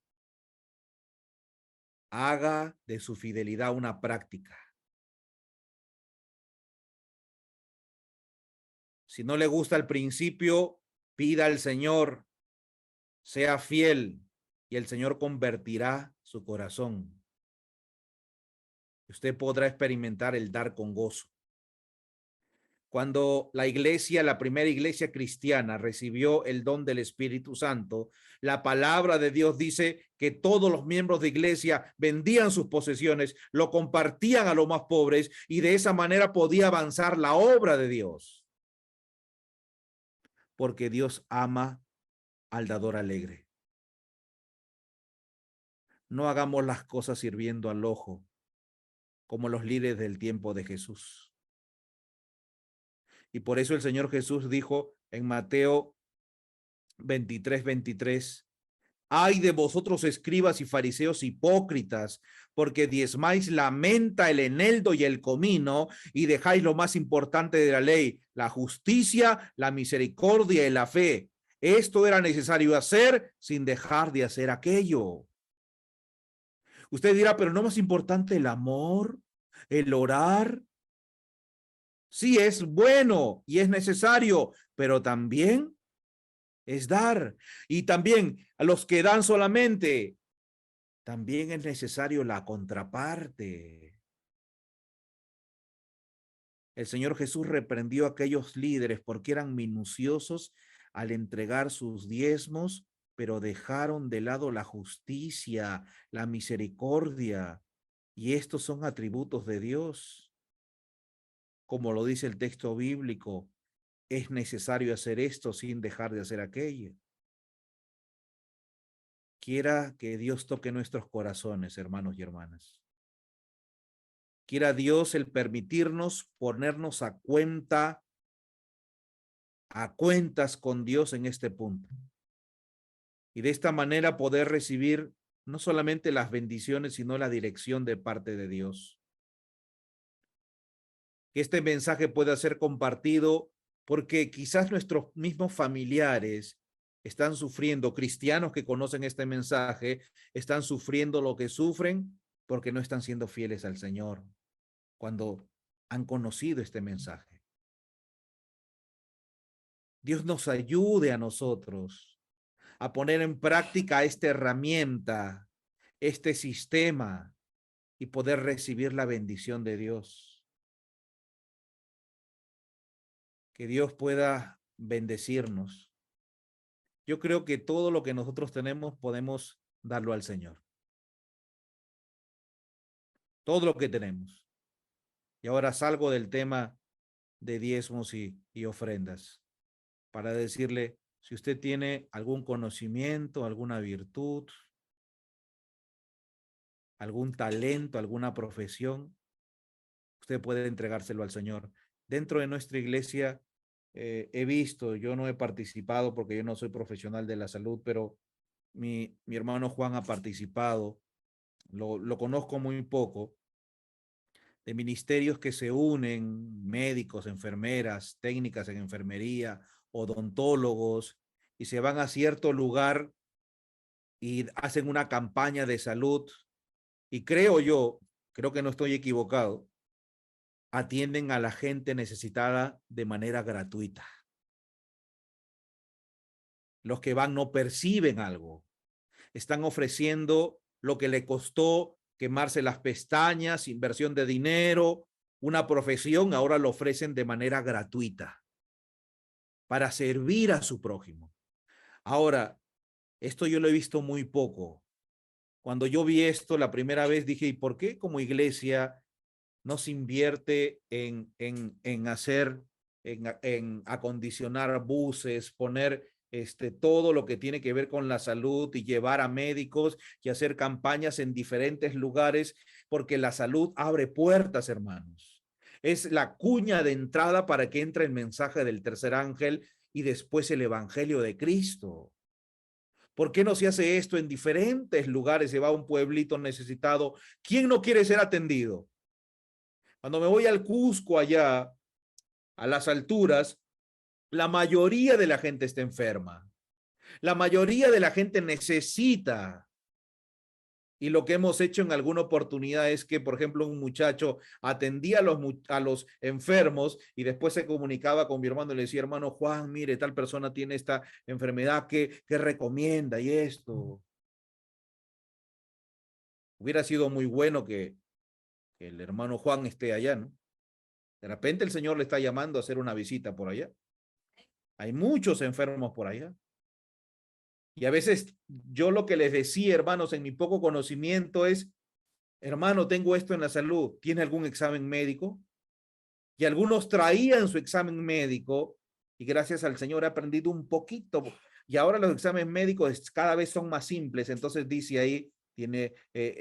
Haga de su fidelidad una práctica. Si no le gusta el principio, pida al Señor, sea fiel, y el Señor convertirá su corazón. Usted podrá experimentar el dar con gozo. Cuando la primera iglesia cristiana recibió el don del Espíritu Santo, la palabra de Dios dice que todos los miembros de iglesia vendían sus posesiones, lo compartían a los más pobres, y de esa manera podía avanzar la obra de Dios. Porque Dios ama al dador alegre. No hagamos las cosas sirviendo al ojo, como los líderes del tiempo de Jesús. Y por eso el Señor Jesús dijo en Mateo 23:23, ay de vosotros, escribas y fariseos hipócritas, porque diezmáis la menta, el eneldo y el comino, y dejáis lo más importante de la ley, la justicia, la misericordia y la fe. Esto era necesario hacer sin dejar de hacer aquello. Usted dirá, pero no más importante el amor, el orar. Sí, es bueno y es necesario, pero también es dar. Y también a los que dan solamente, también es necesario la contraparte. El Señor Jesús reprendió a aquellos líderes porque eran minuciosos al entregar sus diezmos, pero dejaron de lado la justicia, la misericordia, y estos son atributos de Dios. como lo dice el texto bíblico, es necesario hacer esto sin dejar de hacer aquello. Quiera que Dios toque nuestros corazones, hermanos y hermanas. Quiera Dios el permitirnos ponernos a cuentas con Dios en este punto. Y de esta manera poder recibir no solamente las bendiciones, sino la dirección de parte de Dios. Que este mensaje pueda ser compartido porque quizás nuestros mismos familiares están sufriendo, cristianos que conocen este mensaje, están sufriendo lo que sufren porque no están siendo fieles al Señor cuando han conocido este mensaje. Dios nos ayude a nosotros a poner en práctica esta herramienta, este sistema y poder recibir la bendición de Dios. Que Dios pueda bendecirnos. Yo creo que todo lo que nosotros tenemos podemos darlo al Señor. Todo lo que tenemos. Y ahora salgo del tema de diezmos y ofrendas para decirle, si usted tiene algún conocimiento, alguna virtud, algún talento, alguna profesión, usted puede entregárselo al Señor. Dentro de nuestra iglesia he visto, yo no he participado porque yo no soy profesional de la salud, pero mi hermano Juan ha participado, lo conozco muy poco, de ministerios que se unen, médicos, enfermeras, técnicas en enfermería, odontólogos, y se van a cierto lugar y hacen una campaña de salud, y creo que no estoy equivocado, atienden a la gente necesitada de manera gratuita. Los que van no perciben algo. Están ofreciendo lo que le costó quemarse las pestañas, inversión de dinero, una profesión, ahora lo ofrecen de manera gratuita para servir a su prójimo. Ahora, esto yo lo he visto muy poco. Cuando yo vi esto la primera vez dije, ¿y por qué como iglesia no se invierte en hacer, en acondicionar buses, poner todo lo que tiene que ver con la salud y llevar a médicos y hacer campañas en diferentes lugares? Porque la salud abre puertas, hermanos. Es la cuña de entrada para que entre el mensaje del tercer ángel y después el evangelio de Cristo. ¿Por qué no se hace esto en diferentes lugares? Se va a un pueblito necesitado. ¿Quién no quiere ser atendido? Cuando me voy al Cusco, allá, a las alturas, la mayoría de la gente está enferma. La mayoría de la gente necesita. Y lo que hemos hecho en alguna oportunidad es que, por ejemplo, un muchacho atendía a los enfermos y después se comunicaba con mi hermano y le decía, hermano Juan, mire, tal persona tiene esta enfermedad, ¿qué recomienda? Y esto. Hubiera sido muy bueno que el hermano Juan esté allá, ¿no? De repente el Señor le está llamando a hacer una visita por allá. Hay muchos enfermos por allá. Y a veces yo lo que les decía, hermanos, en mi poco conocimiento es, hermano, tengo esto en la salud, ¿tiene algún examen médico? Y algunos traían su examen médico y gracias al Señor he aprendido un poquito. Y ahora los exámenes médicos cada vez son más simples. Entonces dice ahí, tiene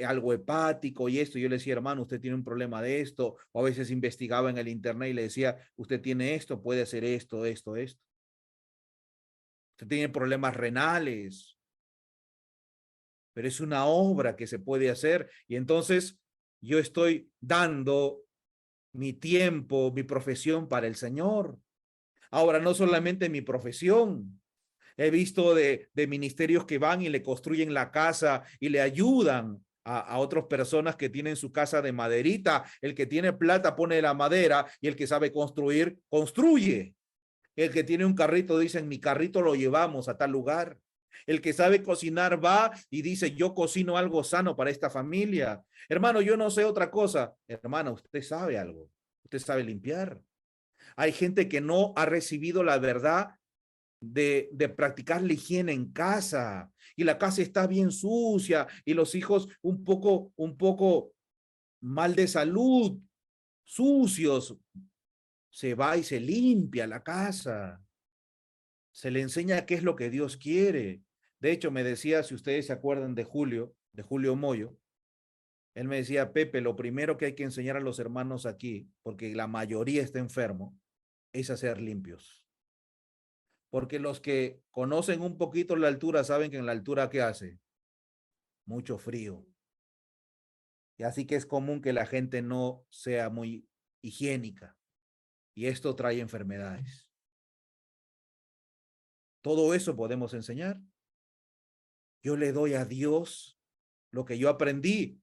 algo hepático y esto. Yo le decía, hermano, usted tiene un problema de esto. O a veces investigaba en el internet y le decía, usted tiene esto, puede hacer esto. Usted tiene problemas renales. Pero es una obra que se puede hacer. Y entonces yo estoy dando mi tiempo, mi profesión para el Señor. Ahora, no solamente mi profesión. He visto de ministerios que van y le construyen la casa y le ayudan a otras personas que tienen su casa de maderita. El que tiene plata pone la madera y el que sabe construir, construye. El que tiene un carrito dice, en mi carrito lo llevamos a tal lugar. El que sabe cocinar va y dice, yo cocino algo sano para esta familia. Hermano, yo no sé otra cosa. Hermano, usted sabe algo. Usted sabe limpiar. Hay gente que no ha recibido la verdad de practicar la higiene en casa y la casa está bien sucia y los hijos un poco mal de salud, sucios. se va y se limpia la casa. Se le enseña qué es lo que Dios quiere. De hecho, me decía, si ustedes se acuerdan de Julio Moyo, él me decía, Pepe, lo primero que hay que enseñar a los hermanos aquí, porque la mayoría está enfermo, es a ser limpios. Porque los que conocen un poquito la altura saben que en la altura, ¿qué hace? Mucho frío. Y así que es común que la gente no sea muy higiénica. Y esto trae enfermedades. Todo eso podemos enseñar. Yo le doy a Dios lo que yo aprendí.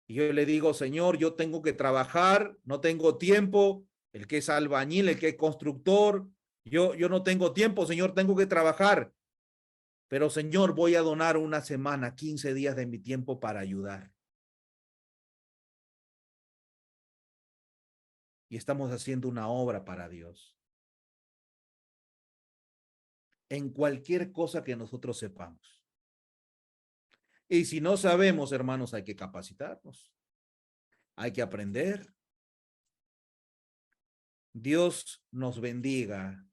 Y yo le digo, Señor, yo tengo que trabajar, no tengo tiempo. El que es albañil, el que es constructor, yo no tengo tiempo, Señor, tengo que trabajar. Pero, Señor, voy a donar una semana, 15 días de mi tiempo para ayudar. Y estamos haciendo una obra para Dios. En cualquier cosa que nosotros sepamos. Y si no sabemos, hermanos, hay que capacitarnos. Hay que aprender. Dios nos bendiga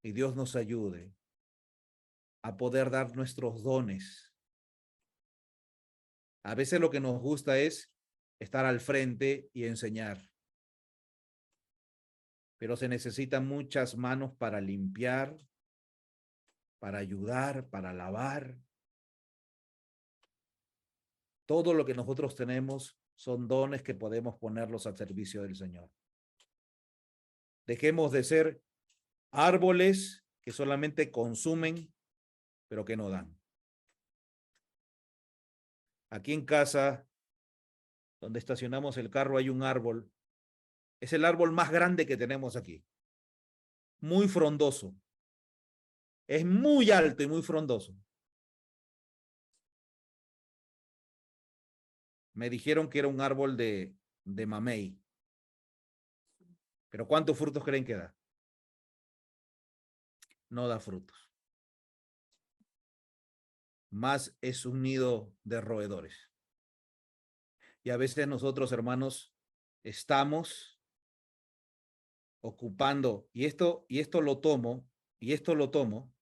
y Dios nos ayude a poder dar nuestros dones. A veces lo que nos gusta es estar al frente y enseñar. Pero se necesitan muchas manos para limpiar, para ayudar, para lavar. Todo lo que nosotros tenemos son dones que podemos ponerlos al servicio del Señor. Dejemos de ser árboles que solamente consumen, pero que no dan. Aquí en casa, donde estacionamos el carro, hay un árbol. Es el árbol más grande que tenemos aquí. Muy frondoso. Es muy alto y muy frondoso. Me dijeron que era un árbol de mamey. Pero ¿cuántos frutos creen que da? No da frutos. Más es un nido de roedores. Y a veces nosotros, hermanos, estamos ocupando, y esto lo tomo, y esto lo tomo,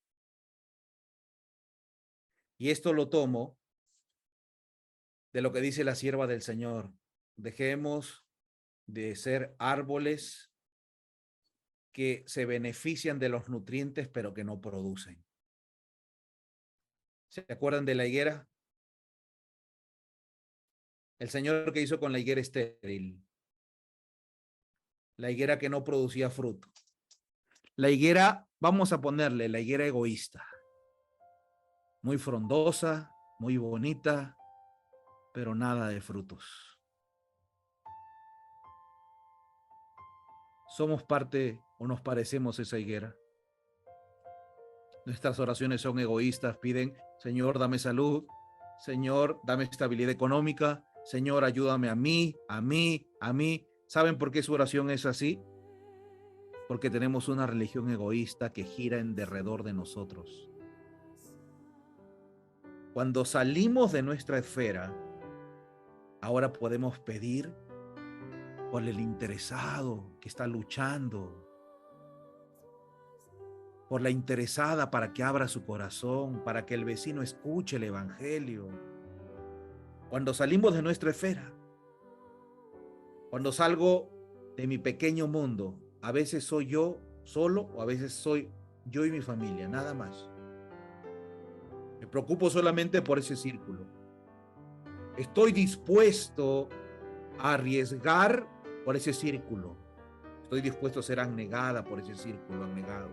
y esto lo tomo de lo que dice la sierva del Señor. Dejemos de ser árboles que se benefician de los nutrientes, pero que no producen. ¿Se acuerdan de la higuera? El Señor que hizo con la higuera estéril. La higuera que no producía fruto. La higuera, vamos a ponerle la higuera egoísta. Muy frondosa, muy bonita, pero nada de frutos. Somos parte o nos parecemos esa higuera. Nuestras oraciones son egoístas, piden, Señor, dame salud, Señor, dame estabilidad económica, Señor, ayúdame a mí, a mí, a mí. ¿Saben por qué su oración es así? Porque tenemos una religión egoísta que gira en derredor de nosotros. Cuando salimos de nuestra esfera, ahora podemos pedir por el interesado que está luchando, por la interesada para que abra su corazón, para que el vecino escuche el evangelio. Cuando salimos de nuestra esfera, cuando salgo de mi pequeño mundo, a veces soy yo solo o a veces soy yo y mi familia, nada más. Me preocupo solamente por ese círculo. Estoy dispuesto a arriesgar por ese círculo. Estoy dispuesto a ser abnegada por ese círculo, abnegado.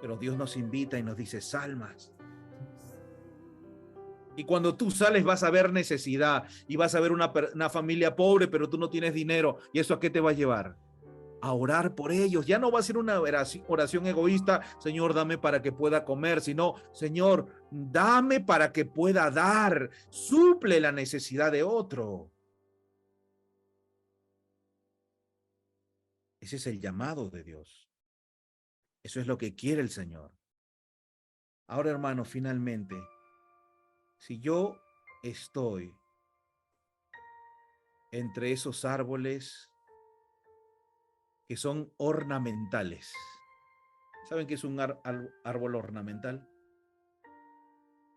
Pero Dios nos invita y nos dice, salmas. Y cuando tú sales vas a ver necesidad y vas a ver una familia pobre, pero tú no tienes dinero. ¿Y eso a qué te va a llevar? A orar por ellos. Ya no va a ser una oración egoísta, Señor, dame para que pueda comer, sino, Señor, dame para que pueda dar. Suple la necesidad de otro. Ese es el llamado de Dios. Eso es lo que quiere el Señor. Ahora, hermano, finalmente, si yo estoy entre esos árboles que son ornamentales. ¿Saben qué es un árbol ornamental?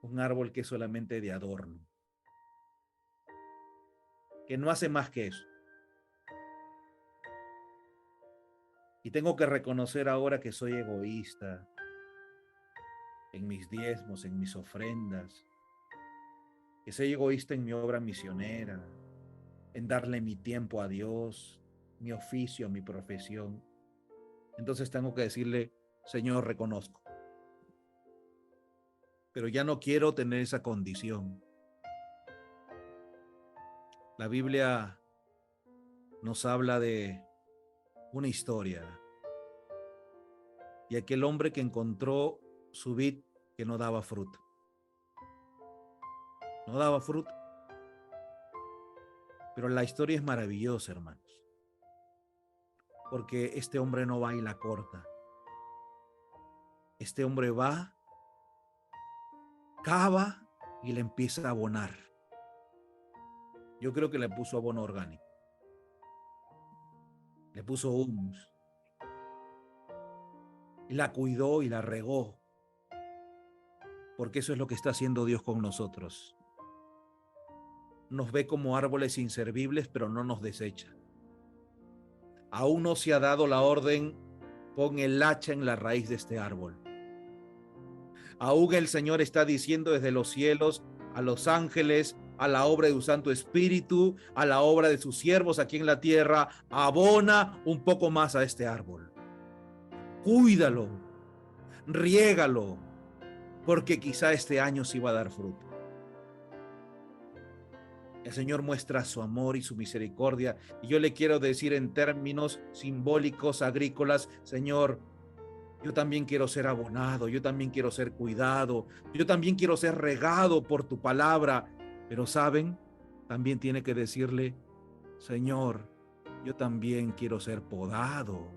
Un árbol que es solamente de adorno, que no hace más que eso. Y tengo que reconocer ahora que soy egoísta en mis diezmos, en mis ofrendas, que soy egoísta en mi obra misionera, en darle mi tiempo a Dios, mi oficio, mi profesión. Entonces tengo que decirle, Señor, reconozco, pero ya no quiero tener esa condición. La Biblia nos habla de una historia y aquel hombre que encontró su vid que no daba fruto. No daba fruto. Pero la historia es maravillosa, hermanos, porque este hombre no va y la corta. Este hombre va, cava y le empieza a abonar. Yo creo que le puso abono orgánico. Le puso humus. Y la cuidó y la regó. Porque eso es lo que está haciendo Dios con nosotros. Nos ve como árboles inservibles, pero no nos desecha. Aún no se ha dado la orden, pon el hacha en la raíz de este árbol. Aún el Señor está diciendo desde los cielos a los ángeles, a la obra de su Santo Espíritu, a la obra de sus siervos aquí en la tierra, abona un poco más a este árbol. Cuídalo, riégalo, porque quizá este año sí va a dar fruto. El Señor muestra su amor y su misericordia, y yo le quiero decir en términos simbólicos, agrícolas, Señor, yo también quiero ser abonado, yo también quiero ser cuidado, yo también quiero ser regado por tu palabra, pero ¿saben? También tiene que decirle, Señor, yo también quiero ser podado,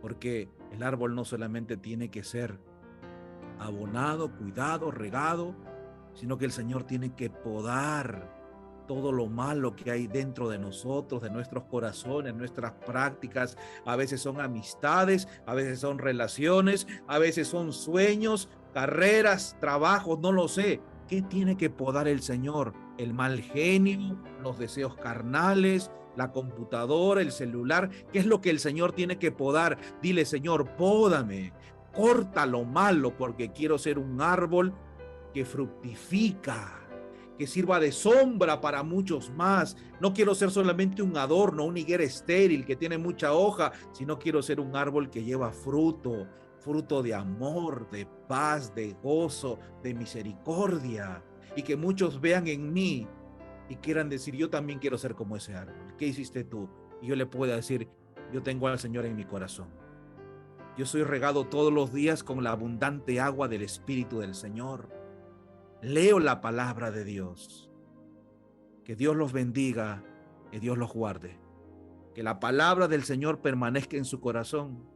porque el árbol no solamente tiene que ser abonado, cuidado, regado, sino que el Señor tiene que podar todo lo malo que hay dentro de nosotros, de nuestros corazones, nuestras prácticas. A veces son amistades, a veces son relaciones, a veces son sueños, carreras, trabajos, no lo sé. ¿Qué tiene que podar el Señor? El mal genio, los deseos carnales, la computadora, el celular. ¿Qué es lo que el Señor tiene que podar? Dile, Señor, pódame, corta lo malo, porque quiero ser un árbol que fructifica, que sirva de sombra para muchos más. No quiero ser solamente un adorno, una higuera estéril que tiene mucha hoja, sino quiero ser un árbol que lleva fruto, fruto de amor, de paz, de gozo, de misericordia, y que muchos vean en mí y quieran decir, yo también quiero ser como ese árbol. ¿Qué hiciste tú? Y yo le puedo decir, yo tengo al Señor en mi corazón. Yo soy regado todos los días con la abundante agua del Espíritu del Señor. Leo la palabra de Dios. Que Dios los bendiga, que Dios los guarde. Que la palabra del Señor permanezca en su corazón.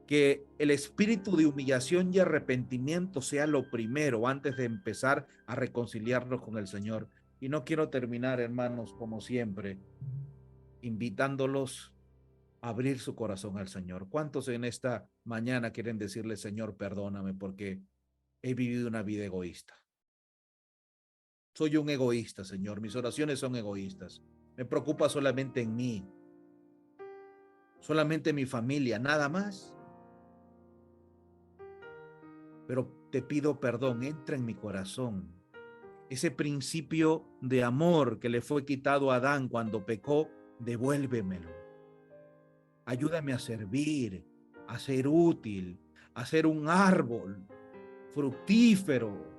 Que el espíritu de humillación y arrepentimiento sea lo primero antes de empezar a reconciliarnos con el Señor. Y no quiero terminar, hermanos, como siempre, invitándolos a abrir su corazón al Señor. ¿Cuántos en esta mañana quieren decirle, Señor, perdóname porque he vivido una vida egoísta? Soy un egoísta, Señor. Mis oraciones son egoístas. Me preocupa solamente en mí. Solamente mi familia, nada más. Pero te pido perdón, entra en mi corazón. Ese principio de amor que le fue quitado a Adán cuando pecó, devuélvemelo. Ayúdame a servir, a ser útil, a ser un árbol fructífero.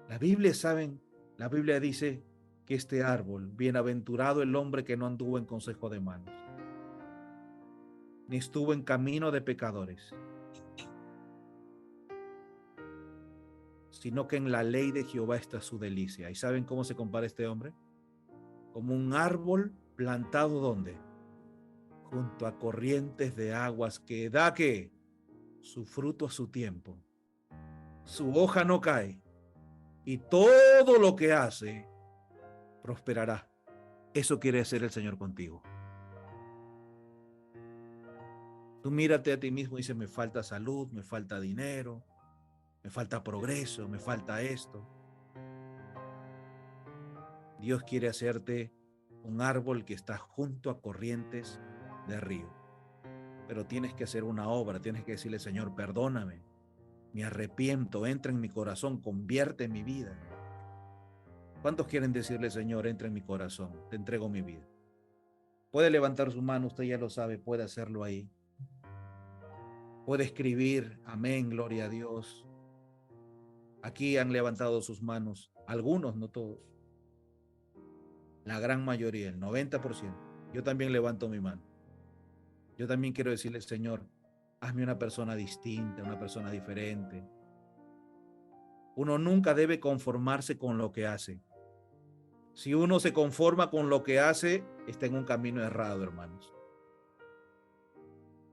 La Biblia, ¿saben? La Biblia dice que este árbol, bienaventurado el hombre que no anduvo en consejo de malos, ni estuvo en camino de pecadores, sino que en la ley de Jehová está su delicia. ¿Y saben cómo se compara este hombre? Como un árbol plantado ¿dónde? Junto a corrientes de aguas que da ¿qué? Su fruto a su tiempo. Su hoja no cae y todo lo que hace prosperará. Eso quiere hacer el Señor contigo. Tú mírate a ti mismo y dices, me falta salud, me falta dinero, me falta progreso, me falta esto. Dios quiere hacerte un árbol que está junto a corrientes de río. Pero tienes que hacer una obra, tienes que decirle, Señor, perdóname, me arrepiento, entra en mi corazón, convierte mi vida. ¿Cuántos quieren decirle, Señor, entra en mi corazón, te entrego mi vida? Puede levantar su mano, usted ya lo sabe, puede hacerlo ahí. Puede escribir, amén, gloria a Dios. Aquí han levantado sus manos, algunos, no todos. La gran mayoría, el 90%. Yo también levanto mi mano. Yo también quiero decirle, Señor, hazme una persona distinta, una persona diferente. Uno nunca debe conformarse con lo que hace. Si uno se conforma con lo que hace, está en un camino errado, hermanos.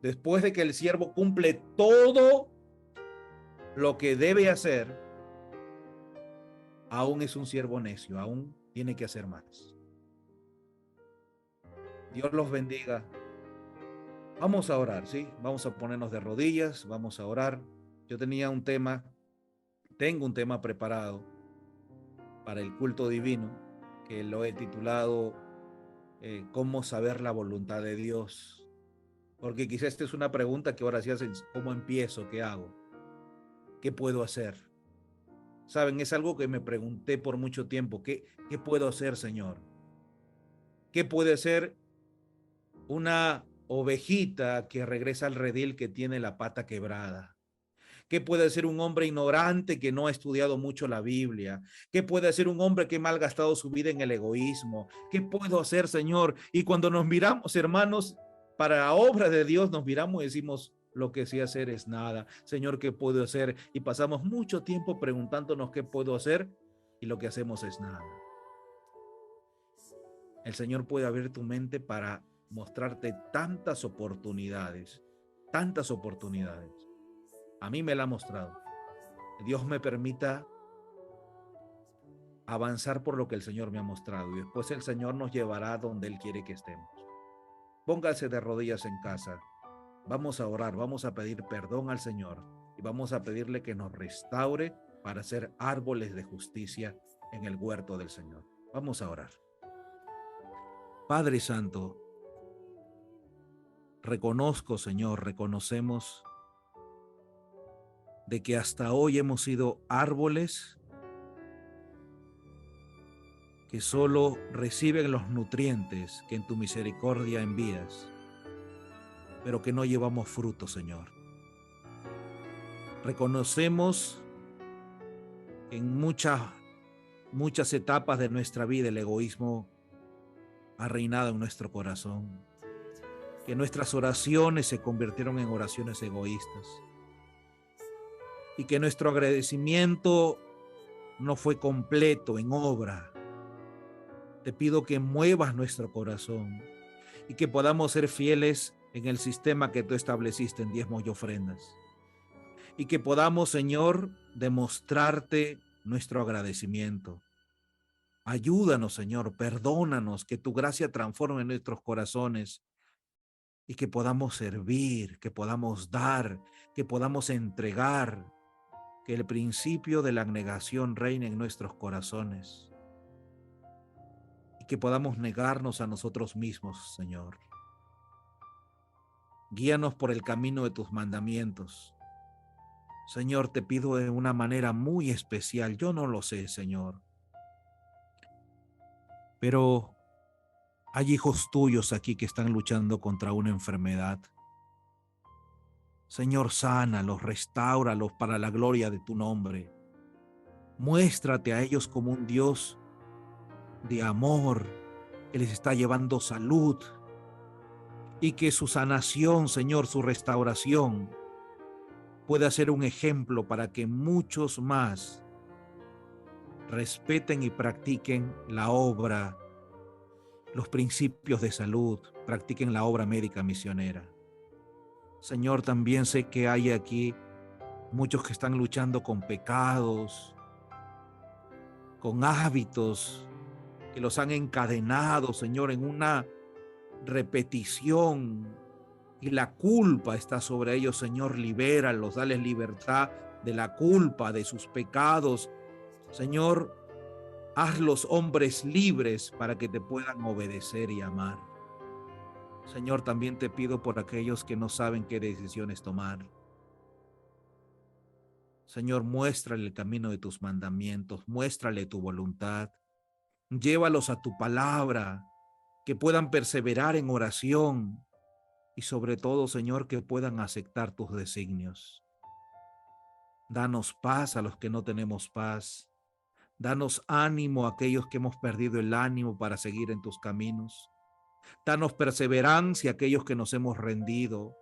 Después de que el siervo cumple todo lo que debe hacer, aún es un siervo necio, aún tiene que hacer más. Dios los bendiga. Vamos a orar, ¿sí? Vamos a ponernos de rodillas, vamos a orar. Yo tengo un tema preparado para el culto divino, que lo he titulado ¿Cómo saber la voluntad de Dios? Porque quizás esta es una pregunta que ahora sí hacen, ¿cómo empiezo? ¿Qué hago? ¿Qué puedo hacer? Saben, es algo que me pregunté por mucho tiempo. ¿Qué puedo hacer, Señor? ¿Qué puede ser una ovejita que regresa al redil que tiene la pata quebrada? ¿Qué puede ser un hombre ignorante que no ha estudiado mucho la Biblia? ¿Qué puede ser un hombre que ha malgastado su vida en el egoísmo? ¿Qué puedo hacer, Señor? Y cuando nos miramos, hermanos, para la obra de Dios, nos miramos y decimos, lo que sí hacer es nada. Señor, ¿qué puedo hacer? Y pasamos mucho tiempo preguntándonos qué puedo hacer y lo que hacemos es nada. El Señor puede abrir tu mente para mostrarte tantas oportunidades, tantas oportunidades. A mí me la ha mostrado. Dios me permita avanzar por lo que el Señor me ha mostrado y después el Señor nos llevará donde Él quiere que estemos. Póngase de rodillas en casa. Vamos a orar, vamos a pedir perdón al Señor y vamos a pedirle que nos restaure para ser árboles de justicia en el huerto del Señor. Vamos a orar. Padre Santo, reconozco, Señor, reconocemos de que hasta hoy hemos sido árboles que solo reciben los nutrientes que en tu misericordia envías, pero que no llevamos fruto, Señor. Reconocemos que en muchas etapas de nuestra vida el egoísmo ha reinado en nuestro corazón, que nuestras oraciones se convirtieron en oraciones egoístas y que nuestro agradecimiento no fue completo en obra. Te pido que muevas nuestro corazón y que podamos ser fieles en el sistema que tú estableciste en diezmos y ofrendas. Y que podamos, Señor, demostrarte nuestro agradecimiento. Ayúdanos, Señor, perdónanos, que tu gracia transforme nuestros corazones y que podamos servir, que podamos dar, que podamos entregar, que el principio de la abnegación reine en nuestros corazones. Y que podamos negarnos a nosotros mismos, Señor. Guíanos por el camino de tus mandamientos. Señor, te pido de una manera muy especial. Yo no lo sé, Señor. Pero hay hijos tuyos aquí que están luchando contra una enfermedad. Señor, sánalos, restáuralos para la gloria de tu nombre. Muéstrate a ellos como un Dios de amor que les está llevando salud y que su sanación, Señor, su restauración pueda ser un ejemplo para que muchos más respeten y practiquen la obra, los principios de salud, practiquen la obra médica misionera. Señor, también sé que hay aquí muchos que están luchando con pecados, con hábitos que los han encadenado, Señor, en una repetición, y la culpa está sobre ellos, Señor, libéralos, dales libertad de la culpa, de sus pecados. Señor, hazlos hombres libres para que te puedan obedecer y amar. Señor, también te pido por aquellos que no saben qué decisiones tomar. Señor, muéstrale el camino de tus mandamientos, muéstrale tu voluntad, llévalos a tu palabra, que puedan perseverar en oración y sobre todo, Señor, que puedan aceptar tus designios. Danos paz a los que no tenemos paz. Danos ánimo a aquellos que hemos perdido el ánimo para seguir en tus caminos. Danos perseverancia a aquellos que nos hemos rendido.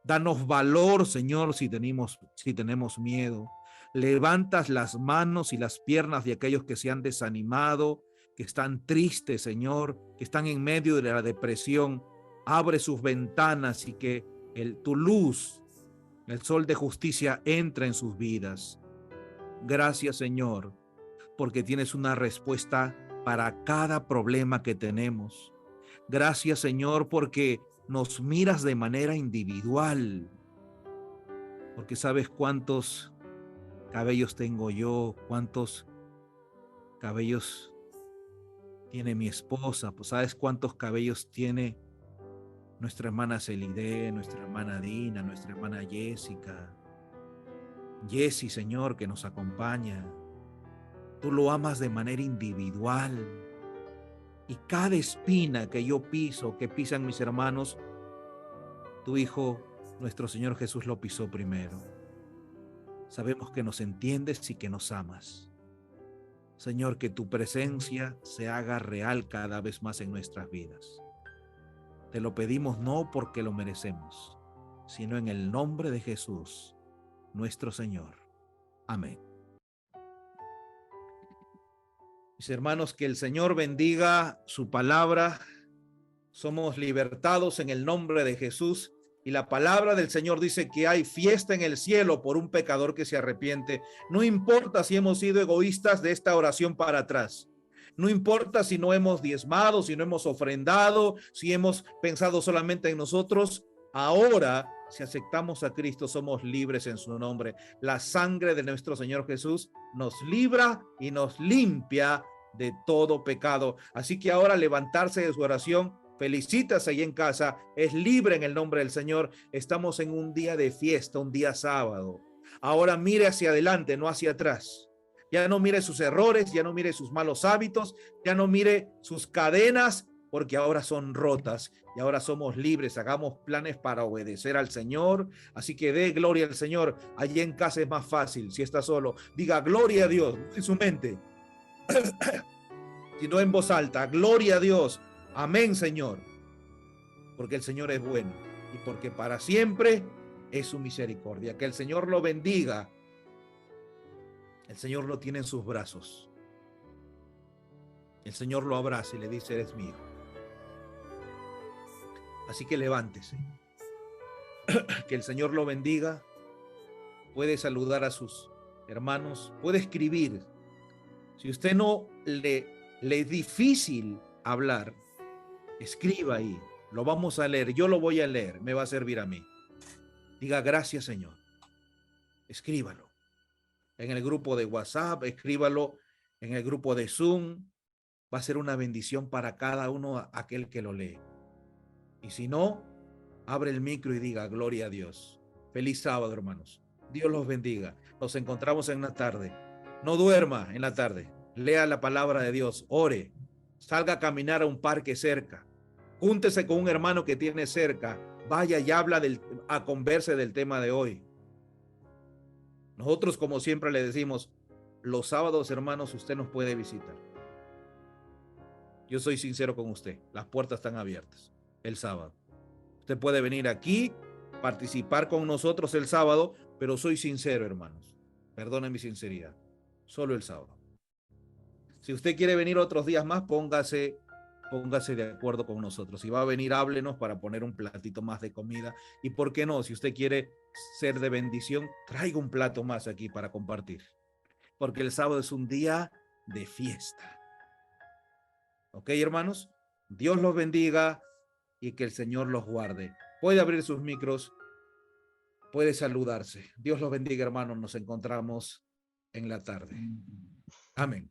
Danos valor, Señor, si tenemos miedo. Levantas las manos y las piernas de aquellos que se han desanimado, que están tristes, Señor, que están en medio de la depresión. Abre sus ventanas y que tu luz, el sol de justicia, entre en sus vidas. Gracias, Señor, porque tienes una respuesta para cada problema que tenemos. Gracias, Señor, porque nos miras de manera individual, porque sabes cuántos cabellos tengo yo, cuántos cabellos tiene mi esposa, pues sabes cuántos cabellos tiene nuestra hermana Celide, nuestra hermana Dina, nuestra hermana Jessica, Jessie, Señor, que nos acompaña. Tú lo amas de manera individual. Y cada espina que yo piso, que pisan mis hermanos, tu Hijo, nuestro Señor Jesús, lo pisó primero. Sabemos que nos entiendes y que nos amas. Señor, que tu presencia se haga real cada vez más en nuestras vidas. Te lo pedimos no porque lo merecemos, sino en el nombre de Jesús, nuestro Señor. Amén. Mis hermanos, que el Señor bendiga su palabra. Somos libertados en el nombre de Jesús. Y la palabra del Señor dice que hay fiesta en el cielo por un pecador que se arrepiente. No importa si hemos sido egoístas de esta oración para atrás. No importa si no hemos diezmado, si no hemos ofrendado, si hemos pensado solamente en nosotros. Ahora, si aceptamos a Cristo, somos libres en su nombre. La sangre de nuestro Señor Jesús nos libra y nos limpia de todo pecado. Así que ahora levantarse de su oración, felicítase ahí en casa, es libre en el nombre del Señor. Estamos en un día de fiesta, un día sábado. Ahora mire hacia adelante, no hacia atrás. Ya no mire sus errores, ya no mire sus malos hábitos, ya no mire sus cadenas, porque ahora son rotas y ahora somos libres. Hagamos planes para obedecer al Señor. Así que dé gloria al Señor. Allí en casa es más fácil, si está solo. Diga gloria a Dios en su mente, sino en voz alta. Gloria a Dios. Amén, Señor. Porque el Señor es bueno y porque para siempre es su misericordia. Que el Señor lo bendiga. El Señor lo tiene en sus brazos. El Señor lo abraza y le dice: eres mío. Así que levántese. Que el Señor lo bendiga. Puede saludar a sus hermanos. Puede escribir. Si usted no le es difícil hablar, escriba ahí. Lo vamos a leer. Yo lo voy a leer. Me va a servir a mí. Diga: gracias, Señor. Escríbalo. En el grupo de WhatsApp, escríbalo en el grupo de Zoom. Va a ser una bendición para cada uno, aquel que lo lee. Y si no, abre el micro y diga: gloria a Dios. Feliz sábado, hermanos. Dios los bendiga. Nos encontramos en la tarde. No duerma en la tarde. Lea la palabra de Dios. Ore. Salga a caminar a un parque cerca. Júntese con un hermano que tiene cerca. Vaya y converse del tema de hoy. Nosotros, como siempre le decimos, los sábados, hermanos, usted nos puede visitar. Yo soy sincero con usted. Las puertas están abiertas el sábado. Usted puede venir aquí, participar con nosotros el sábado, pero soy sincero, hermanos. Perdonen mi sinceridad. Solo el sábado. Si usted quiere venir otros días más, póngase de acuerdo con nosotros. Si va a venir, háblenos para poner un platito más de comida. Y por qué no, si usted quiere ser de bendición, traiga un plato más aquí para compartir. Porque el sábado es un día de fiesta. ¿Ok, hermanos? Dios los bendiga y que el Señor los guarde. Puede abrir sus micros, puede saludarse. Dios los bendiga, hermanos. Nos encontramos en la tarde. Amén.